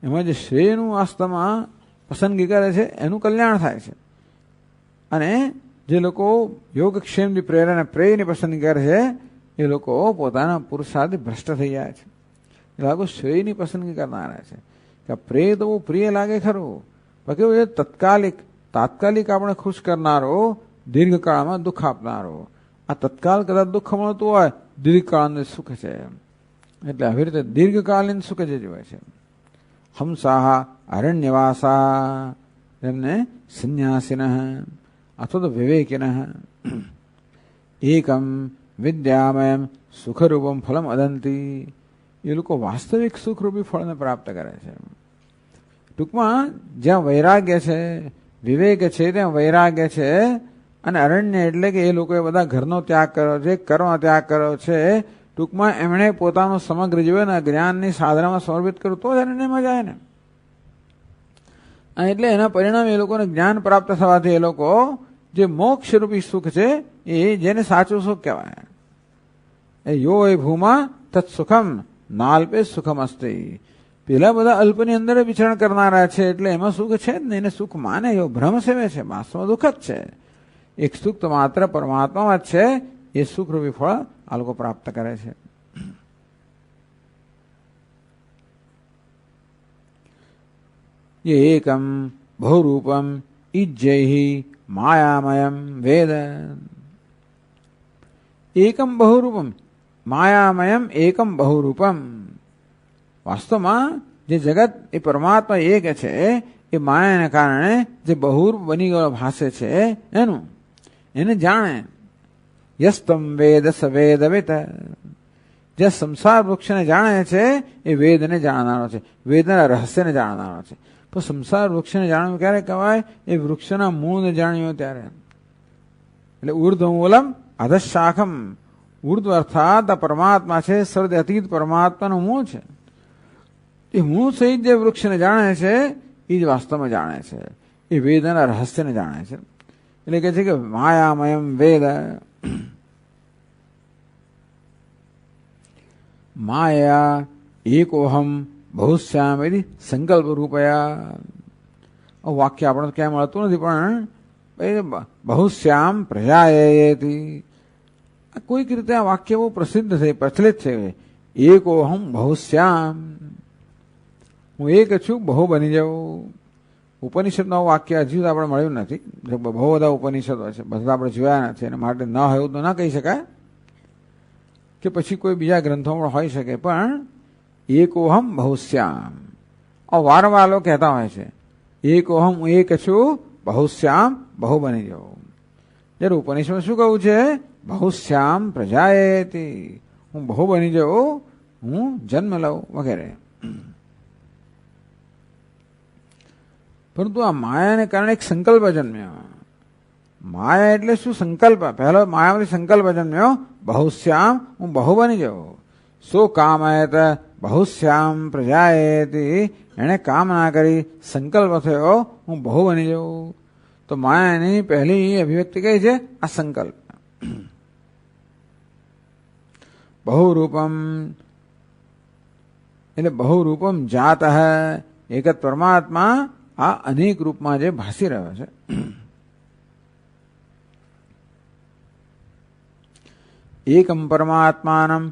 એમાં જે શ્રેયનું વાસ્તવમાં પસંદગી કરે છે એનું કલ્યાણ થાય છે, અને જે લોકો યોગક્ષેમની પ્રેરણા પ્રેયની પસંદગી કરે છે એ લોકો પોતાના પુરુષાર્થથી ભ્રષ્ટ થઈ જાય છે. એ લોકો શ્રેયની પસંદગી કરનારા છે કે પ્રેય તો બહુ પ્રિય લાગે ખરું, પણ કેવું છે તાત્કાલિક આપણે ખુશ કરનારો, દીર્ઘકાળમાં દુઃખ આપનારો. આ તત્કાલ કદાચ દુઃખ મળતું હોય, દીર્ઘકાળનું સુખ છે. એટલે આવી રીતે દીર્ઘકાલીન સુખ જે જોવે છે. હંસાહ અરણ્યવાસા, એમને સંન્યાસિનઃ અથવા તો વિવેકિનઃ. એકમ વિદ્યામયમ સુખરૂપમ ફલમ અદંતી, એ લોકો વાસ્તવિક સુખરૂપી ફળને પ્રાપ્ત કરે છે. ટૂંકમાં જ્યાં વૈરાગ્ય છે, વિવેક છે, ત્યાં વૈરાગ્ય છે. અને અરણ્ય એટલે કે એ લોકોએ બધા ઘરનો ત્યાગ કર્યો છે, કર્મ ત્યાગ કર્યો છે. ટૂંકમાં એમણે પોતાનું સમગ્ર જીવન જ્ઞાનની સાધનામાં સમર્પિત કર્યું તો જ અરણ્યમાં જાય ને. એટલે એના પરિણામે એ લોકોને જ્ઞાન પ્રાપ્ત થવાથી એ લોકો જે મોક્ષરૂપી સુખ છે એ જેને સાચું સુખ કહેવાય. એ યો એ ભૂમા તત્સુખમ નાલ્પે સુખમ અસ્તિ. પેલા બધા અલ્પની અંદર વિચરણ કરનારા છે, એટલે એમાં સુખ છે જ ને, એને સુખ માને એવો ભ્રમ સેવે છે, વાસ્તવમાં દુઃખ જ છે. એક સુખ તો માત્ર પરમાત્મામાં જ છે, એ સુખરૂપી ફળ આ લોકો પ્રાપ્ત કરે છે. એકમ બહુરૂપમ ઇજ્જૈ માયામયમ વેદ. એકમ બહુરૂપમ માયામયમ એકમ બહુરૂપમ. વાસ્તવમાં જે જગત એ પરમાત્મા એક છે, એ માયાને કારણે જે બહુરૂપ બની ગયો ભાષે છે એને જાણે. યસ્તમ વેદ સ વેદવિત. જે સંસાર વૃક્ષને જાણે છે એ વેદને જાણનારો છે, વેદના રહસ્યને જાણનારો છે. તો સંસાર વૃક્ષને જાણવું ક્યારે કહેવાય? એ વૃક્ષના મૂળને જાણ્યું ત્યારે. એટલે ઉર્ધ્વમૂલમ અધશાખમ. ઉર્ધ્વ અર્થાત આ પરમાત્મા છે, સર્વ અતીત પરમાત્માનું મૂળ છે. એ મૂળ સહિત જે વૃક્ષને જાણે છે એ જ વાસ્તવમાં જાણે છે, એ વેદના રહસ્યને જાણે છે. એટલે કહે છે કે માયામયમ વેદ. માયા એકોહમ બહુશ્યામ એવી સંકલ્પ રૂપયા. વાક્ય આપણે ક્યાંય મળતું નથી, પણ બહુશ્યામ પ્રજાયેતિ. કોઈક રીતે આ વાક્ય બહુ પ્રસિદ્ધ છે, પ્રચલિત છે. એકોહમ બહુશ્યામ, હું એક છું, બહુ બની જાઉં. ઉપનિષદનું વાક્ય હજુ આપણે મળ્યું નથી. બહુ બધા ઉપનિષદો છે, બધા આપણે જોયા નથી, એના માટે ન હોય એવું તો ના કહી શકાય કે પછી કોઈ બીજા ગ્રંથોમાં હોઈ શકે. પણ એકોહમ બહુશ્યામ વારંવાર લોકો કહેતા હોય છે, એકોહમ હું એક છું, બહુશ્યામ બહુ બની જાઉં. જ્યારે ઉપનિષદમાં શું કહું છે? બહુશ્યામ પ્રજાયેતિ, હું બહુ બની જાઉં, હું જન્મ લઉં વગેરે. પરંતુ આ માયાને કારણે એક સંકલ્પ જન્મ્યો. માયા એટલે શું? સંકલ્પ. પહેલો માયામાંથી સંકલ્પ જન્મ્યો, બહુશ્યામ હું બહુ બની જાઉં. સો કામયત બહુશ્યામ પ્રજાયેતિ, એણે કામના કરી, સંકલ્પ થયો હું બહુ બની જાઉં. તો માયાની પહેલી અભિવ્યક્તિ કઈ છે? આ સંકલ્પ. બહુરૂપમ એટલે બહુરૂપમ જાત એક જ પરમાત્મા આ અનેક રૂપમાં જે ભાસી રહ્યો છે. એકમ પરમાત્માનમ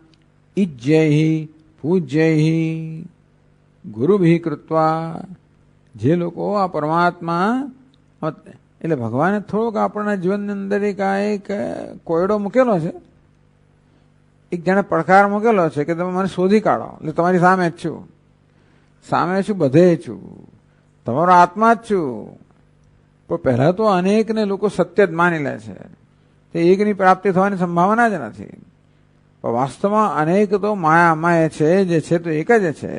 ઇજ્જૈ પૂજ્યૈ ગુરુભિ કૃત્વા. જે લોકો આ પરમાત્મા એટલે ભગવાને થોડોક આપણા જીવનની અંદર એક કોયડો મૂકેલો છે, એક જાણે પડકાર મૂકેલો છે કે તમે મને શોધી કાઢો. એટલે તમારી સામે જ છું, સામે છું, બધે છું, તમારો આત્મા જ છું. પણ પહેલા તો અનેકને લોકો સત્ય જ માની લે છે, તે એકની પ્રાપ્તિ થવાની સંભાવના જ નથી. પણ વાસ્તવમાં અનેક તો માયા છે, જે છે તો એક જ છે.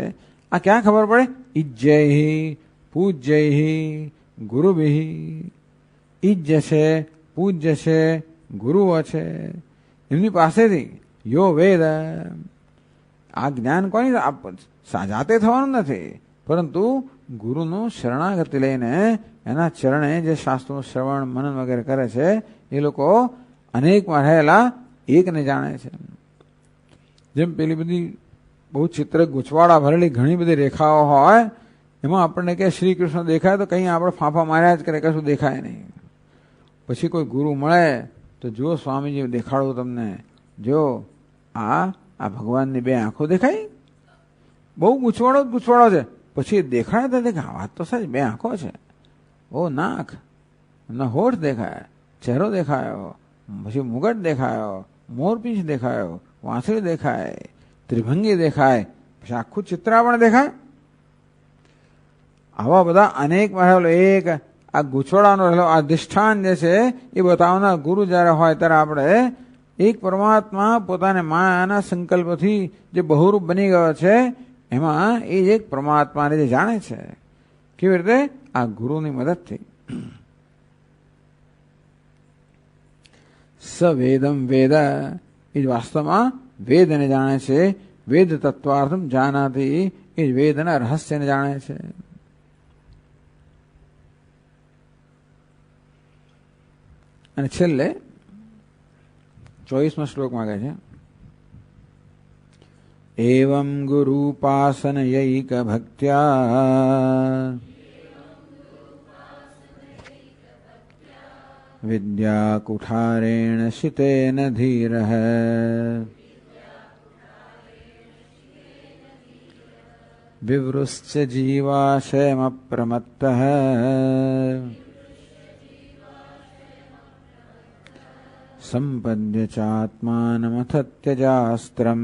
આ ક્યાં ખબર પડે? ઇજ્જૈ પૂજ્યૈ ગુરુભિ. ઇજ્જ છે, પૂજ્ય છે, ગુરુઓ છે, એમની પાસેથી યો વેદ. આ જ્ઞાન કોની જાતે થવાનું નથી, પરંતુ ગુરુનું શરણાગતિ લઈને એના ચરણે જે શાસ્ત્રોનું શ્રવણ મનન વગેરે કરે છે, એ લોકો અનેકમાં રહેલા એકને જાણે છે. જેમ પેલી બધી બહુ ચિત્ર ગૂંચવાડા ભરેલી ઘણી બધી રેખાઓ હોય, એમાં આપણને કે શ્રી કૃષ્ણ દેખાય તો કંઈ આપણે ફાંફા માર્યા જ કરે, કશું દેખાય નહીં. પછી કોઈ ગુરુ મળે તો જો સ્વામીજી દેખાડું તમને, જો આ ભગવાનની બે આંખો દેખાય, બહુ ગૂંચવાડો છે. પછી દેખાય તો દેખાય, વાત તો સાચી, બે આંખો છે, ઓ નાક, એમના હોઠ દેખાય, ચહેરો દેખાયો, પછી મુગટ દેખાયો, મોરપીંછ દેખાયો, વાંસળી દેખાય, ત્રિભંગી દેખાય, પછી આખું ચિત્ર પણ દેખાય. આવા બધા અનેક રહેલો એક આ ગૂંચવાડાનો રહેલો અધિષ્ઠાન જે છે એ બતાવનાર ગુરુ જ્યારે હોય ત્યારે આપણે એક પરમાત્મા પોતાને માયાના સંકલ્પથી જે બહુરૂપ બની ગયો છે, એમાં એ એક પરમાત્માને જે જાણે છે. કેવી રીતે? આ ગુરુની મદદથી. સ વેદમ વેદ, એ જ વાસ્તવમાં વેદને જાણે છે. વેદ તત્વાર્થમ જાનાતી, એ જ વેદના રહસ્યને જાણે છે. અને છેલ્લે 24મા શ્લોકમાં કહે છે, એવં ગુરુપાસનયૈક ભક્ત્યા વિદ્યા કુઠારેણ શિતેન ધીરઃ વિવૃશ્ચ જીવાશયમપ્રમત્તઃ સંપદ્ય ચાત્માનમથત્યજાસ્ત્રમ.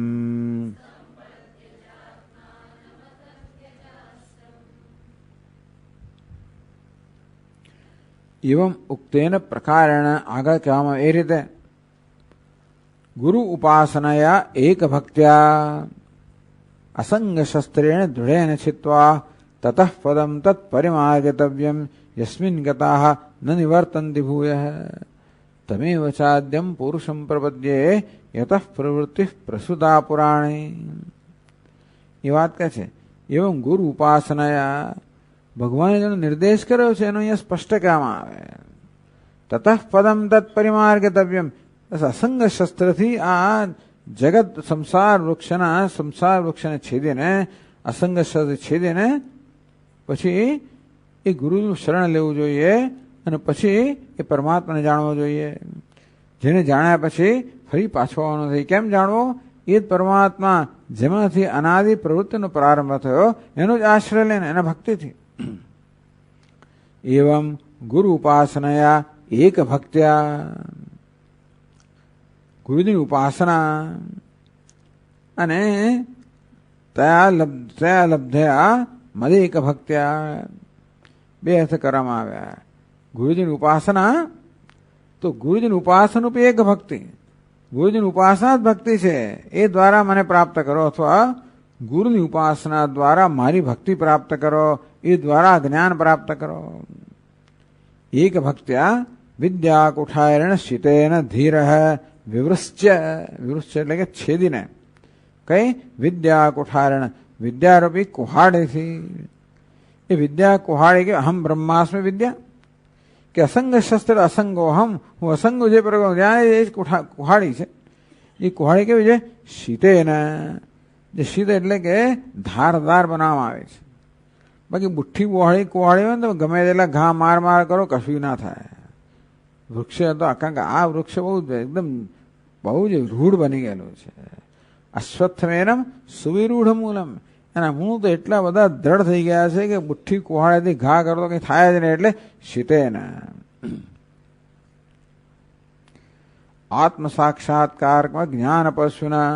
એવમ ઉક્તેન પ્રકારેણ, આગળ કહેવામાં એ રીતે, ગુરુ ઉપાસનાયા એક ભક્ત્યા અસંગ શસ્ત્રેણ દૃઢેન છિત્વા તતઃ પદમ તત્પરિમાર્ગતવ્યમ યસ્મિન ગતાઃ ન નિવર્તન્તિ ભૂયઃ તમેવ ચાદ્યમ પુરુષમ પ્રપદ્યે યતઃ પ્રવૃત્તિ પ્રસુતા પુરાણી. એ વાત કહે છે, એવમ ગુરુ ઉપાસનાયા, ભગવાને જેનો નિર્દેશ કર્યો છે એનો અહીંયા સ્પષ્ટ કહેવામાં આવે. તતઃ પદમ તત્પરિમાર્ગતવ્યમ, અસંગ શસ્ત્રથી આ જગત સંસાર વૃક્ષને છેદીને, અસંગ શસ્ત્ર છેદીને પછી એ ગુરુનું શરણ લેવું જોઈએ અને પછી એ પરમાત્માને જાણવો જોઈએ. જેને જાણ્યા પછી ફરી પાછો આવવાનો નથી. કેમ જાણવો? એ જ પરમાત્મા જેમાંથી અનાદિ પ્રવૃત્તિનો પ્રારંભ થયો એનો જ આશ્રય લઈને એના ભક્તિથી. એવમ ગુરુ ઉપાસનાયા એક ભક્ત્યા, ગુરુજીની ઉપાસના અને તયા લબ્ધયા મદે એક ભક્ત્યા, બે અર્થ કરવામાં આવ્યા. ગુરુજીની ઉપાસના તો ગુરુજીની ઉપાસના રૂપી એક ભક્તિ, ગુરુજીની ઉપાસના જ ભક્તિ છે. એ દ્વારા મને પ્રાપ્ત કરો, અથવા ગુરુની ઉપાસના દ્વારા મારી ભક્તિ પ્રાપ્ત કરો, એ દ્વારા જ્ઞાન પ્રાપ્ત કરો. એક ભક્ત્યા વિદ્યા કુઠાયણ શિતેન ધીર વિવૃશ્ય, વિવૃશ્ય એટલે કે છેદીને, કઈ વિદ્યા કુઠારણ, વિદ્યારૂપી કુહાડીથી. એ વિદ્યા કુહાડી કે અહમ બ્રહ્માસ્મિ વિદ્યા, કે અસંગ શસ્ત્ર અસંગો હમ, હું અસંગો જે પ્રકાર ત્યાં એ કુહાડી છે. એ કુહાડી કેવી છે? શીતેન, જે શીત એટલે કે ધારદાર બનાવવામાં આવે છે. બાકી બુઠ્ઠી કુહાડી હોય ને તો ગમે તેટલા ઘા માર કરો કશું ના થાય. વૃક્ષ તો કારણ કે આ વૃક્ષ બહુ એકદમ બહુ જ રૂઢ બની ગયેલું છે. અશ્વત્થમેનમ સુવિરૂઢ મૂલમ, એના મૂળ તો એટલા બધા દ્રઢ થઈ ગયા છે કે બુઠ્ઠી કુહાડેથી ઘા કરો તો કંઈ થાય જ નહીં. એટલે શીતેન આત્મ સાક્ષાત્કારમાં જ્ઞાન પશુના,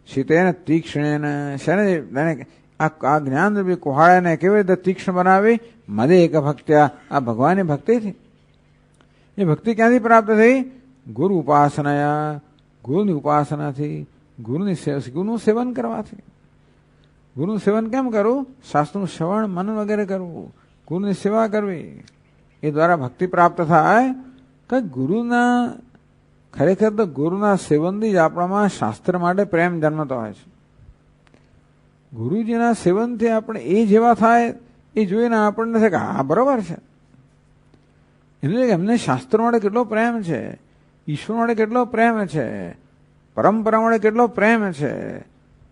શીતેન તીક્ષ્ણેન, શેને આ જ્ઞાન રૂપી કુહાડાને કેવી રીતે તીક્ષ્ણ બનાવી? મદે એક ભક્ત્યા, આ ભગવાનની ભક્તિથી. એ ભક્તિ ક્યાંથી પ્રાપ્ત થઈ? ગુરુ ઉપાસનાયા, ગુરુની ઉપાસનાથી, ગુરુનું સેવન કરવાથી. ગુરુનું સેવન કેમ કરવું? શાસ્ત્રનું શ્રવણ મનન વગેરે કરવું, ગુરુની સેવા કરવી, એ દ્વારા ભક્તિ પ્રાપ્ત થાય. કે ગુરુના ખરેખર તો ગુરુના સેવનથી જ આપણામાં શાસ્ત્ર માટે પ્રેમ જન્મતો હોય છે. ગુરુજીના સેવનથી આપણે એ જેવા થાય એ જોઈને આપણને થાય કે હા બરોબર છે. એમને શાસ્ત્ર માટે કેટલો પ્રેમ છે, ઈશ્વર માટે કેટલો પ્રેમ છે, પરંપરા માટે કેટલો પ્રેમ છે.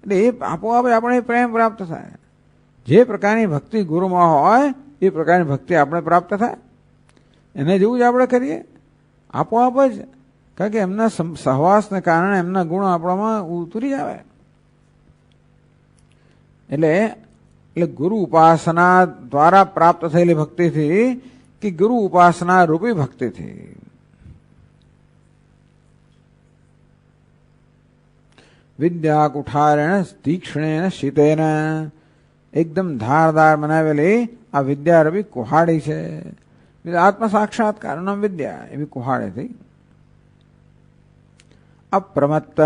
એટલે એ આપોઆપ આપણે પ્રેમ પ્રાપ્ત થાય. જે પ્રકારની ભક્તિ ગુરુમાં હોય એ પ્રકારની ભક્તિ આપણે પ્રાપ્ત થાય. એને જેવું જ આપણે કરીએ આપોઆપ જ, કારણ કે એમના સહવાસને કારણે એમના ગુણો આપણામાં ઉતરી આવે. એટલે ગુરુ ઉપાસના દ્વારા પ્રાપ્ત થયેલી ભક્તિથી, કે ગુરુ ઉપાસના રૂપી ભક્તિથી. વિદ્યા કુઠારેણ તીક્ષ્ણેન શીતેન, એકદમ ધારદાર બનાવેલી આ વિદ્યા રૂપી કુહાડી છે. આત્મ સાક્ષાત્કાર નામ વિદ્યા એવી કુહાડીથી. અપ્રમત્ત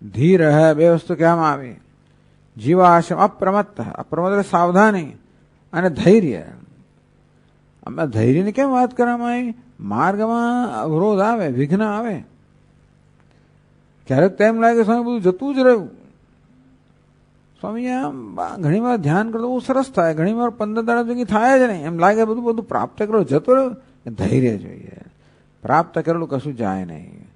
ધીર, બે વસ્તુ કહેવામાં આવી. જીવાશમ અપ્રમત્ત, અપ્રમત્ત એટલે સાવધાની, અને ધૈર્ય. આમાં ધૈર્યની કેમ વાત કરવામાં આવી? માર્ગમાં અવરોધ આવે, વિઘ્ન આવે, ક્યારેક તેમ લાગે સ્વામી બધું જતું જ રહ્યું. સ્વામી આમ ઘણી વાર ધ્યાન કરતો બહુ સરસ થાય, ઘણી વાર 15 દાડા સુધી થાય જ નહીં, એમ લાગે બધું પ્રાપ્ત કરેલું જતો રહ્યો. ધૈર્ય જોઈએ, પ્રાપ્ત કરેલું કશું જાય નહીં.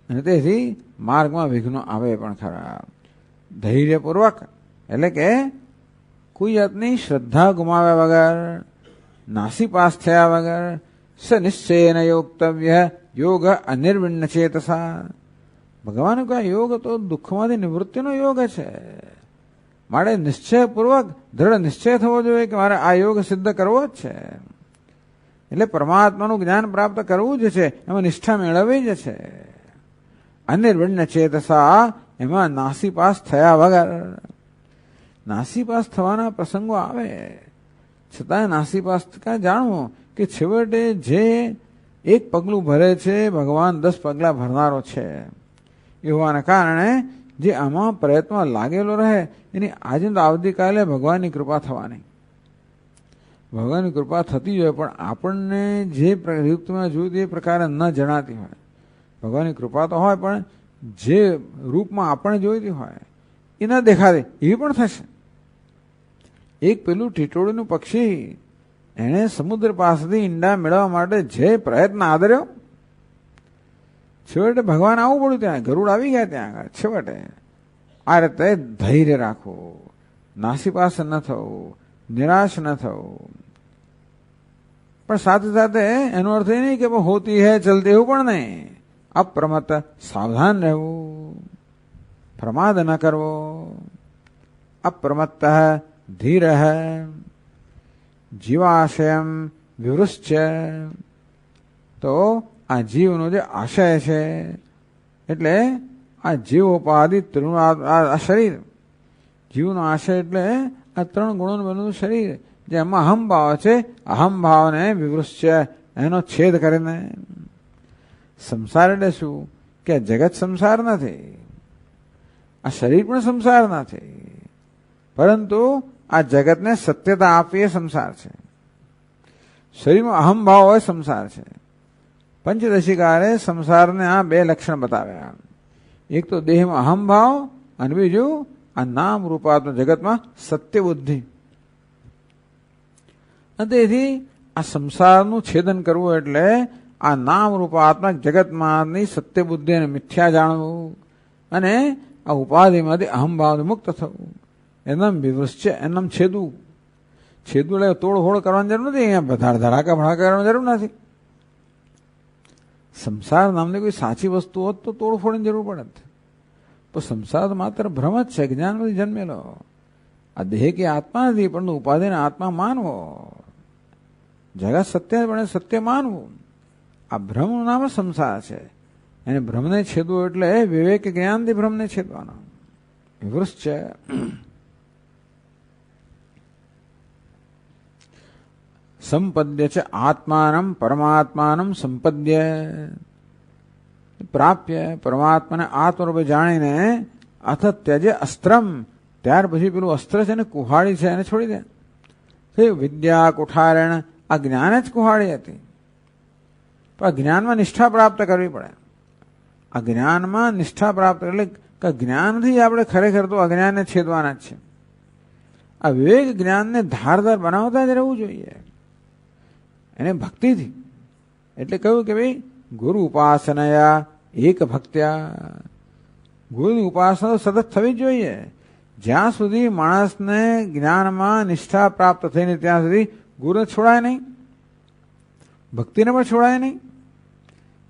અને તેથી માર્ગમાં વિઘ્નો આવે પણ ખરા. ધૈર્યપૂર્વક એટલે કે કોઈ જાતની શ્રદ્ધા ગુમાવ્યા વગર, નાસીપાસ થયા વગર, સ નિશ્ચયેન યોક્તવ્ય યોગ અનિર્વિણ્ય ચેતસા. ભગવાન કહે યોગ તો દુઃખમાંથી નિવૃત્તિનો યોગ છે. મારે નિશ્ચયપૂર્વક દ્રઢ નિશ્ચય થવો જોઈએ કે મારે આ યોગ સિદ્ધ કરવો જ છે. એટલે પરમાત્માનું જ્ઞાન પ્રાપ્ત કરવું જ છે, એમાં નિષ્ઠા મેળવવી જ છે. અનિર્વિણ્ય ચેતસા, એમાં નાસીપાસ થયા વગર. નાસીપાસ થવાના પ્રસંગો આવે, છતાં નાસીપાસ જાણવું કે છેવટે જે એક પગલું ભરે છે ભગવાન 10 પગલા ભરનારો છે. એ હોવાના કારણે જે આમાં પ્રયત્ન લાગેલો રહે એની આજે તો આવતીકાલે ભગવાનની કૃપા થવાની. ભગવાનની કૃપા થતી હોય પણ આપણને જે યુક્તમાં જોયું એ પ્રકારે ન જણાતી હોય. ભગવાનની કૃપા તો હોય પણ જે રૂપમાં આપણે જોઈતી હોય એ ન દેખાતી, એવી પણ થશે. એક પેલું ટીટોળીનું પક્ષી, એણે સમુદ્ર પાસેથી ઈંડા મેળવવા માટે જે પ્રયત્ન આદર્યો, છેવટે ભગવાન આવવું પડ્યું ત્યાં, ગરુડ આવી ગયા ત્યાં આગળ. છેવટે આ રીતે ધૈર્ય રાખવું, નાસીપાસ ન થવું, નિરાશ ન થવું, પણ સાથે સાથે એનો અર્થ એ નહીં કે હોતી હે ચલતી, એવું પણ નહીં. અપ્રમત્ત, સાવધાન રહેવું, પ્રમાદ ન કરવો. અપ્રમત્ત ધીર જીવાશયમ વિવૃશ્ય. તો આ જીવનો જે આશય છે, એટલે આ જીવોપાધિ તૃણ, આ શરીર, જીવનો આશય એટલે આ 3 ગુણોનું બનેલું શરીર, જેમાં અહમભાવ છે, અહમભાવને વિવૃશ્ય, એનો છેદ કરીને. સંસાર એટલે શું કે જગત સંસાર નથી, આ શરીર પણ સંસાર નથી, પરંતુ આ જગતને સત્યતા આપી એ સંસાર છે. શરીરમાં અહમભાવ હોય સંસાર છે. પંચદશિકારે સંસારને આ 2 લક્ષણ બતાવ્યા. એક તો દેહમાં અહમભાવ, અને બીજું આ નામ રૂપાત્મક જગતમાં સત્ય બુદ્ધિ. તેથી આ સંસારનું છેદન કરવું એટલે આ નામ રૂપાત્મક જગતમાંની સત્ય બુદ્ધિ અને મિથ્યા જાણવું, અને આ ઉપાધિમાંથી અહમભાવથી મુક્ત થવું. એનામ વિવૃશ્ય, એનામ છેદવું. છેદવું એટલે તોડફોડ કરવાની જરૂર નથી, અહીંયા ધડાકા ભડાકા કરવાની જરૂર નથી. સંસાર નામની કોઈ સાચી વસ્તુ હોત તો તોડફોડની જરૂર પડે. પણ સંસાર તો માત્ર ભ્રમ જ છે, જ્ઞાનમાંથી જન્મેલો. આ દેહ કે આત્મા નથી, પરંતુ ઉપાધિને આત્મા માનવો, જગત સત્ય પણ સત્ય માનવું. આ ભ્રમનું નામ સંસાર છે. એને ભ્રમને છેદવું એટલે વિવેક જ્ઞાનથી ભ્રમને છેદવાનો. વિવૃશ્ચ છે. સંપદ્ય છે આત્માનમ પરમાત્માનમ સંપદ્ય. પ્રાપ્ય, પરમાત્માને આત્મરૂપે જાણીને અથ ત્યજે અસ્ત્રમ, ત્યાર પછી પેલું અસ્ત્ર છે ને કુહાડી છે એને છોડી દે. વિદ્યા કુઠારણ, આ જ્ઞાન જ કુહાડી હતી. પણ જ્ઞાનમાં નિષ્ઠા પ્રાપ્ત કરવી પડે. આ જ્ઞાનમાં નિષ્ઠા પ્રાપ્ત એટલે કે જ્ઞાનથી આપણે ખરેખર તો અજ્ઞાનને છેદવાના જ છે. આ વિવેક જ્ઞાનને ધારદાર બનાવતા જ રહેવું જોઈએ, એને ભક્તિથી. એટલે કહ્યું કે ભાઈ ગુરુ ઉપાસનાયા એક ભક્ત્યા. ગુરુની ઉપાસના સતત થવી જ જોઈએ. જ્યાં સુધી માણસને જ્ઞાનમાં નિષ્ઠા પ્રાપ્ત થઈને ત્યાં સુધી ગુરુને છોડાય નહીં, ભક્તિને પણ છોડાય નહીં.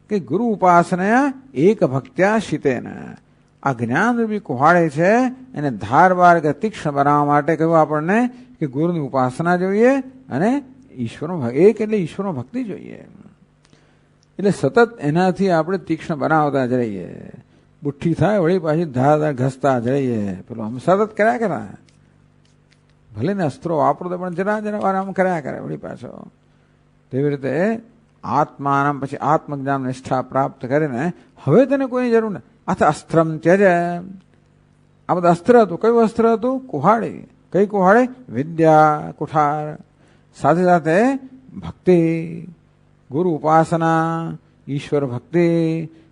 કે ગુરુ ઉપાસનાયા એક ભક્ત્યા શીતેન. આ જ્ઞાન રૂપી કુહાડે છે, એને ધારબાર કે તીક્ષ્ણ બનાવવા માટે કહ્યું આપણને કે ગુરુની ઉપાસના જોઈએ, અને ઈશ્વરનો એક એટલે ઈશ્વરનો ભક્તિ જોઈએ. એટલે સતત એનાથી આપણે તીક્ષ્ણ બનાવતા જ રહીએ. બુઠ્ઠી થાય વળી પાછી ધારદાર ઘસતા જ રહીએ. પેલું આમ સતત કર્યા કરે, ભલે ને અસ્ત્રો વાપરો તો પણ જરા જરા વાર આમ કર્યા કરે વળી પાછો. તેવી રીતે આત્માના પછી આત્મજ્ઞાન નિષ્ઠા પ્રાપ્ત કરીને હવે તેને કોઈની જરૂર નથી. અથ અસ્ત્રમ ત્યજ. આ બધા અસ્ત્ર હતું. કયું અસ્ત્ર હતું? કુહાડી. કઈ કુહાડી? વિદ્યા કુઠાર. સાથે સાથે ભક્તિ, ગુરુ ઉપાસના, ઈશ્વર ભક્તિ,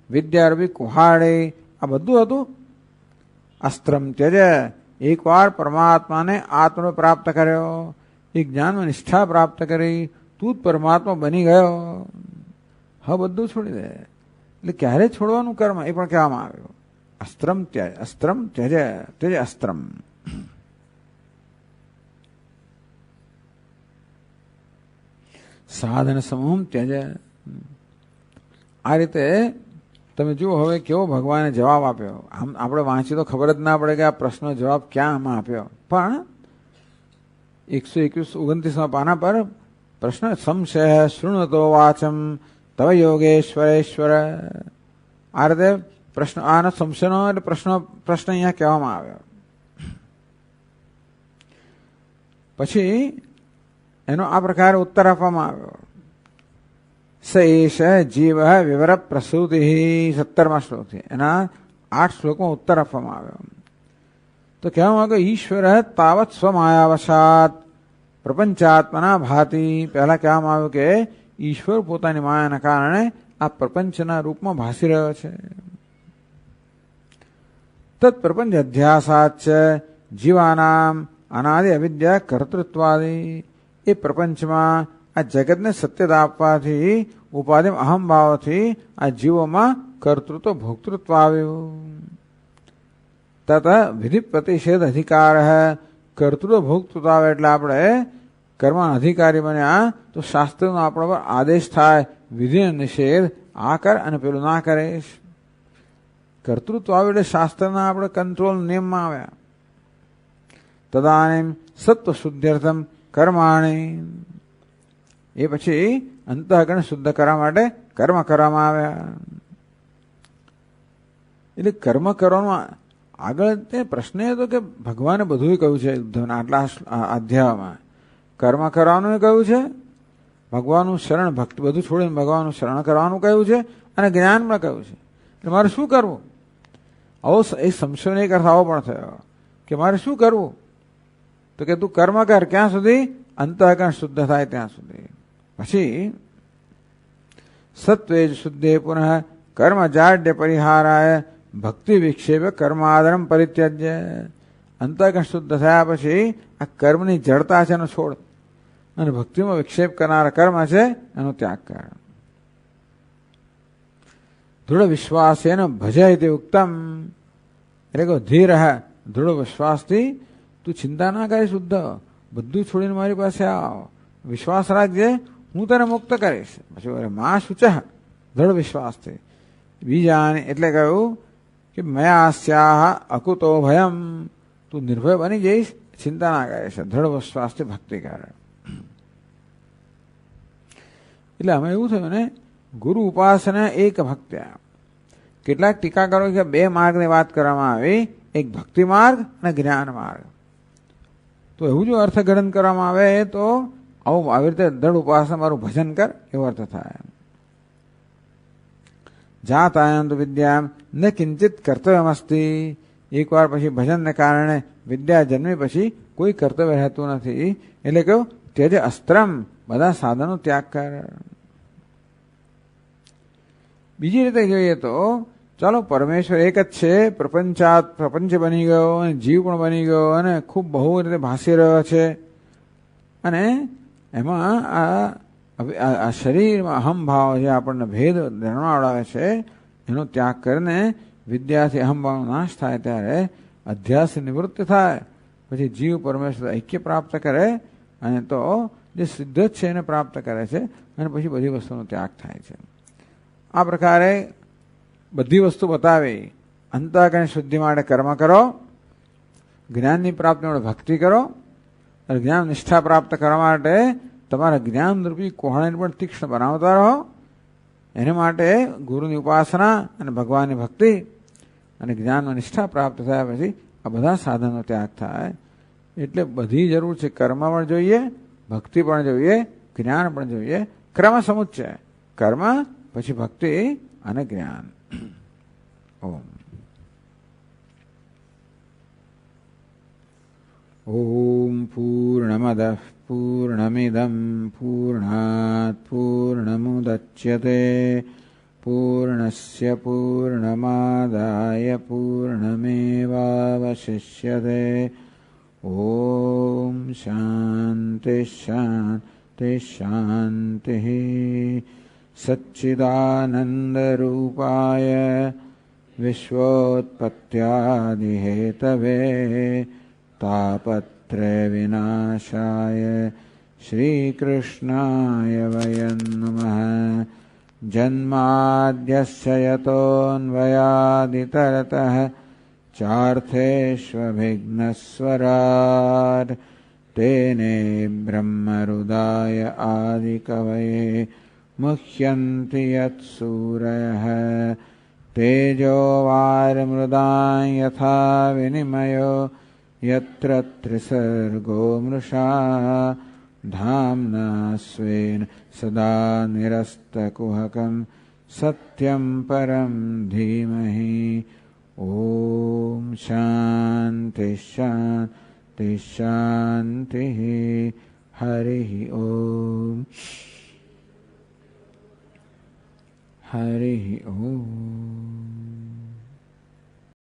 વિદ્યારૂપી કુહાડે, આ બધું હતું. અસ્ત્રમ ત્યજ. એકવાર પરમાત્માને આત્મનો પ્રાપ્ત કર્યો, એ જ્ઞાનમાં નિષ્ઠા પ્રાપ્ત કરી, તું જ પરમાત્મા બની ગયો. હવે બધું છોડી દે. એટલે ક્યારે છોડવાનું કર્મ એ પણ કહેવામાં આવ્યું. અસ્ત્રમ ત્યજ, અસ્ત્રમ ત્યજ, ત્યજ અસ્ત્રમ. સાધન સમૂહ ત્યજ. આ રીતે તમે જુઓ હવે કેવો ભગવાને જવાબ આપ્યો. આમ આપણે વાંચી તો ખબર જ ના પડે કે આ પ્રશ્નનો જવાબ ક્યાં આમાં આપ્યો. પણ 129 પાના પર પ્રશ્ન સંશય શૃણુતો વાચમ તવ યોગેશ્વરેશ્વર. આ રીતે પ્રશ્ન, આનો સંશયનો એટલે પ્રશ્ન અહીંયા કહેવામાં આવ્યો. પછી એનો આ પ્રકારે ઉત્તર આપવામાં આવ્યો. સ એશ જીવ વિવર પ્રસૂતિ. 17મા શ્લોકથી એના 8 શ્લોકમાં ઉત્તર આપવામાં આવ્યો. તો કહેવામાં આવ્યું કે ઈશ્વર તાવત સ્વમાયાવશાત પ્રપંચાત્મના ભાતિ. પહેલા કહેવામાં આવ્યું કે ઈશ્વર પોતાની માયાના કારણે આ પ્રપંચના રૂપમાં ભાસી રહ્યો છે. તત્ પ્રપંચ અધ્યાસાચ જીવાનામ અનાદિ અવિદ્યા કર્તૃત્વાદી. એ પ્રપંચમાં આ જગતને સત્યતા આપવાથી ઉપાધિ અહમભાવથી આ જીવોમાં કર્તૃત્વ ભોક્તૃત્વ આવ્યું. તત વિધિ પ્રતિષેધ અધિકાર. કર્તૃત્વ ભોક્તૃત્વ આવે એટલે આપણે કર્મના અધિકારી બન્યા તો શાસ્ત્રનો આપણા પર આદેશ થાય, વિધિનો નિષેધ, આ કર અને પેલું ના કરીશ. કર્તૃત્વ આવ્યું એટલે શાસ્ત્રના આપણે કંટ્રોલ નિયમમાં આવ્યા. તદાનીમ સત્વ શુદ્ધ્યર્થમ કર્માણી, એ પછી અંતઃકરણ શુદ્ધ કરવા માટે કર્મ કરવામાં આવ્યા. એટલે કર્મ કરવાનું આગળ તે પ્રશ્ન એ હતો કે ભગવાને બધું કહ્યું છે ઉદ્ધવના આટલા અધ્યાયમાં. કર્મ કરવાનું કહ્યું છે, ભગવાનનું શરણ ભક્તિ બધું છોડીને ભગવાનનું શરણ કરવાનું કહ્યું છે, અને જ્ઞાન પણ કહ્યું છે. એટલે મારે શું કરવું? આવો એ સંશય એક અર્થ આવો પણ થયો કે મારે શું કરવું? તો કે તું કર્મ કર, ક્યાં સુધી? અંતઃકરણ શુદ્ધ થાય ત્યાં સુધી. પછી સત્વે શુદ્ધે પુનઃ કર્મ જાડ્ય પરિહારાય ભક્તિ વિક્ષેપ કર્મ આદરમ પરિત્યજ્ય. અંતઃકરણ શુદ્ધ થયા પછી આ કર્મની જડતા છે એનો છોડ, અને ભક્તિમાં વિક્ષેપ કરનારા કર્મ છે એનો ત્યાગ કર. દૃઢ વિશ્વાસ એનો ભજાય તે ઉત્તમ, એટલે કે ધીર દૃઢ વિશ્વાસથી તું ચિંતા ના કરીશ ઉદ્ધવ, બધું છોડીને મારી પાસે આવ, વિશ્વાસ રાખજે, હું તને મુક્ત કરીશ. પછી માં શુચ દૃઢ વિશ્વાસથી. બીજાને એટલે કહ્યું કે મયા સ્યાહ અકુતો ભયમ, તું નિર્ભય બની જઈશ, ચિંતા ના કરીશ, દૃઢ વિશ્વાસથી ભક્તિ કર. એટલે અમે એવું થયું ને, ગુરુ ઉપાસના એક ભક્ત્યા. કેટલાક ટીકાકારો કે બે માર્ગની વાત કરવામાં આવી, એક ભક્તિ માર્ગ અને જ્ઞાન માર્ગ. તો એવું જો અર્થઘટન કરવામાં આવે તો આવું આવી રીતે દૃઢ ઉપાસના મારું ભજન કર એવો અર્થ થાય. જાતાયંત વિદ્યા ન કિંચિત કર્તવ્યમસ્તી, એકવાર પછી ભજનને કારણે વિદ્યા જન્મી પછી કોઈ કર્તવ્ય રહેતું નથી. એટલે કહ્યું ત્યજ અસ્ત્રમ, બધા સાધનો ત્યાગ કર. બીજી રીતે જોઈએ તો ચાલો પરમેશ્વર એક જ છે, પ્રપંચ બની ગયો અને જીવ પણ બની ગયો અને ખૂબ બહુ રીતે ભાસી રહ્યો છે, અને એમાં આ શરીરમાં અહમભાવ જે આપણને ભેદ જણાવડાવે છે એનો ત્યાગ કરીને વિદ્યાથી અહમભાવનો નાશ થાય ત્યારે અધ્યાસની નિવૃત્તિ થાય. પછી જીવ પરમેશ્વર ઐક્ય પ્રાપ્ત કરે અને તો જે સિદ્ધ જ છે એને પ્રાપ્ત કરે છે, અને પછી બધી વસ્તુનો ત્યાગ થાય છે. આ પ્રકારે બધી વસ્તુ બતાવી. અંતઃકરણ શુદ્ધિ માટે કર્મ કરો, જ્ઞાનની પ્રાપ્તિ માટે ભક્તિ કરો, અને જ્ઞાન નિષ્ઠા પ્રાપ્ત કરવા માટે તમારા જ્ઞાનરૂપી કોહળાને પણ તીક્ષ્ણ બનાવતા રહો. એને માટે ગુરુની ઉપાસના અને ભગવાનની ભક્તિ અને જ્ઞાનમાં નિષ્ઠા પ્રાપ્ત થયા પછી આ બધા સાધનો ત્યાગ થાય. એટલે બધી જરૂર છે, કર્મ પણ જોઈએ, ભક્તિ પણ જોઈએ, જ્ઞાન પણ જોઈએ. ક્રમ સમુચ્ચય, કર્મ પછી ભક્તિ અને જ્ઞાન. ઓમ ઓમ પૂર્ણમદઃ પૂર્ણમિદં પૂર્ણાત પૂર્ણમુદચ્યતે પૂર્ણસ્ય પૂર્ણમાદાય પૂર્ણમેવાવશિષ્યતે. ઓમ શાંતિ શાંતિ શાંતિ. સચ્ચિદાનંદરૂપાય વિશ્વોત્પત્યાદિહેતવે તાપત્રય વિનાશાય શ્રીકૃષ્ણાય વયં નમઃ. જન્માદ્યસ્ય યતોન્વયાદિતરતઃ ચાર્થેષ્વभिघ्नस्वराट् तेने ब्रह्महृदाय आदिकवये मुह्यन्ति यत्सूरयः. तेजो वारिमृदां यथा विनिमयो यत्र त्रिसर्गो मृषा धाम्ना स्वेन सदा निरस्तकुहकं सत्यं परं धीमहि. ॐ शान्ति शान्ति शान्तिः. हरिः ॐ हरिः ॐ.